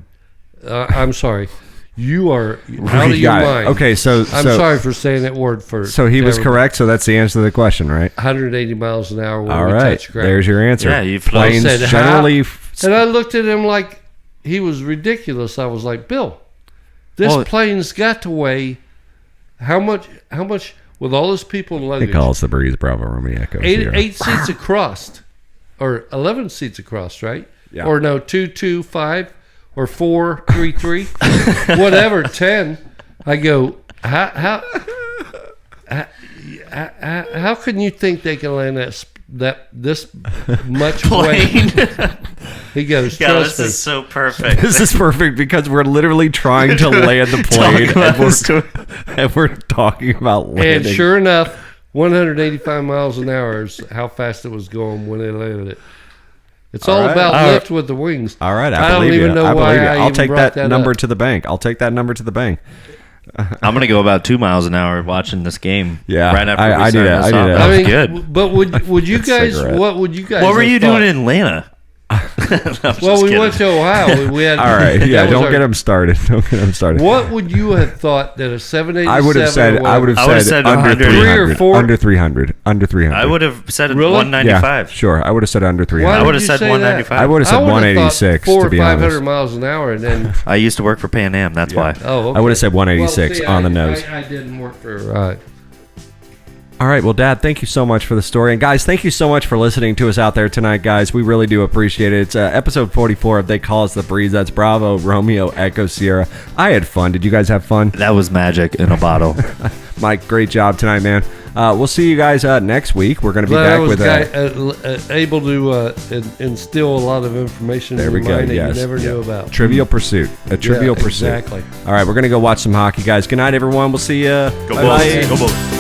I'm sorry. You are out of your Got it. mind. Okay, so I'm sorry for saying that word first. So he was correct. So that's the answer to the question, right? 180 miles an hour when All we right. touch ground. There's your answer. Yeah, you flew. Planes Said, generally. And I looked at him like he was ridiculous. I was like, Bill, this Well- plane's got to weigh how much with all those people in They luggage? call us the Breeze Bravo Romeo Echo. Sierra. Eight seats across, or 11 seats across, right? Yeah. Or no, 2, 2, 5, or 4, 3, 3, whatever, 10. I go, how can you think they can land this much weight? He goes, Yeah, trust this me. is so perfect. This is perfect because we're literally trying to land the plane and we're talking about landing. And sure enough, 185 miles an hour is how fast it was going when they landed it. It's all right. about All right. lift with the wings. All right, I I don't believe even you. know I why believe you. I I'll even take brought that that number up. to the bank. I'll take that number to the bank. I'm gonna go about 2 miles an hour watching this game. Yeah, right after I we do sign that. this I do up. that. That was I mean, good. But would you guys? Cigarette. What would you guys? What were have you thought? doing in Atlanta? Well, we went to Ohio. We had. All right, that yeah. was Don't our- get him started. Don't get him started. What would you have thought that a 787? I would have said. I would have I would've said said under 100. 300. 3 or 4? Under 300. Under 300. I would have said Really? 195. Yeah, sure. I would have said under 300. Why I would would have you said say that? 195. I would have said I would've 186. thought 400 to or be 500 honest. miles an hour, and then. I used to work for Pan Am. That's why. Oh, okay. I would have said 186 Well, see, on the nose. I didn't work for. All right, well, Dad, thank you so much for the story. And, guys, thank you so much for listening to us out there tonight, guys. We really do appreciate it. It's episode 44 of They Call Us the Breeze. That's Bravo, Romeo, Echo, Sierra. I had fun. Did you guys have fun? That was magic in a bottle. Mike, great job tonight, man. We'll see you guys next week. We're going to be But I back was with able to instill a lot of information There in we your go, mind that yes, you never yeah. knew about. Trivial Pursuit. A Trivial Yeah, Pursuit. exactly. All right, we're going to go watch some hockey, guys. Good night, everyone. We'll see you. Go Bye-bye. Bulls. Go Bulls.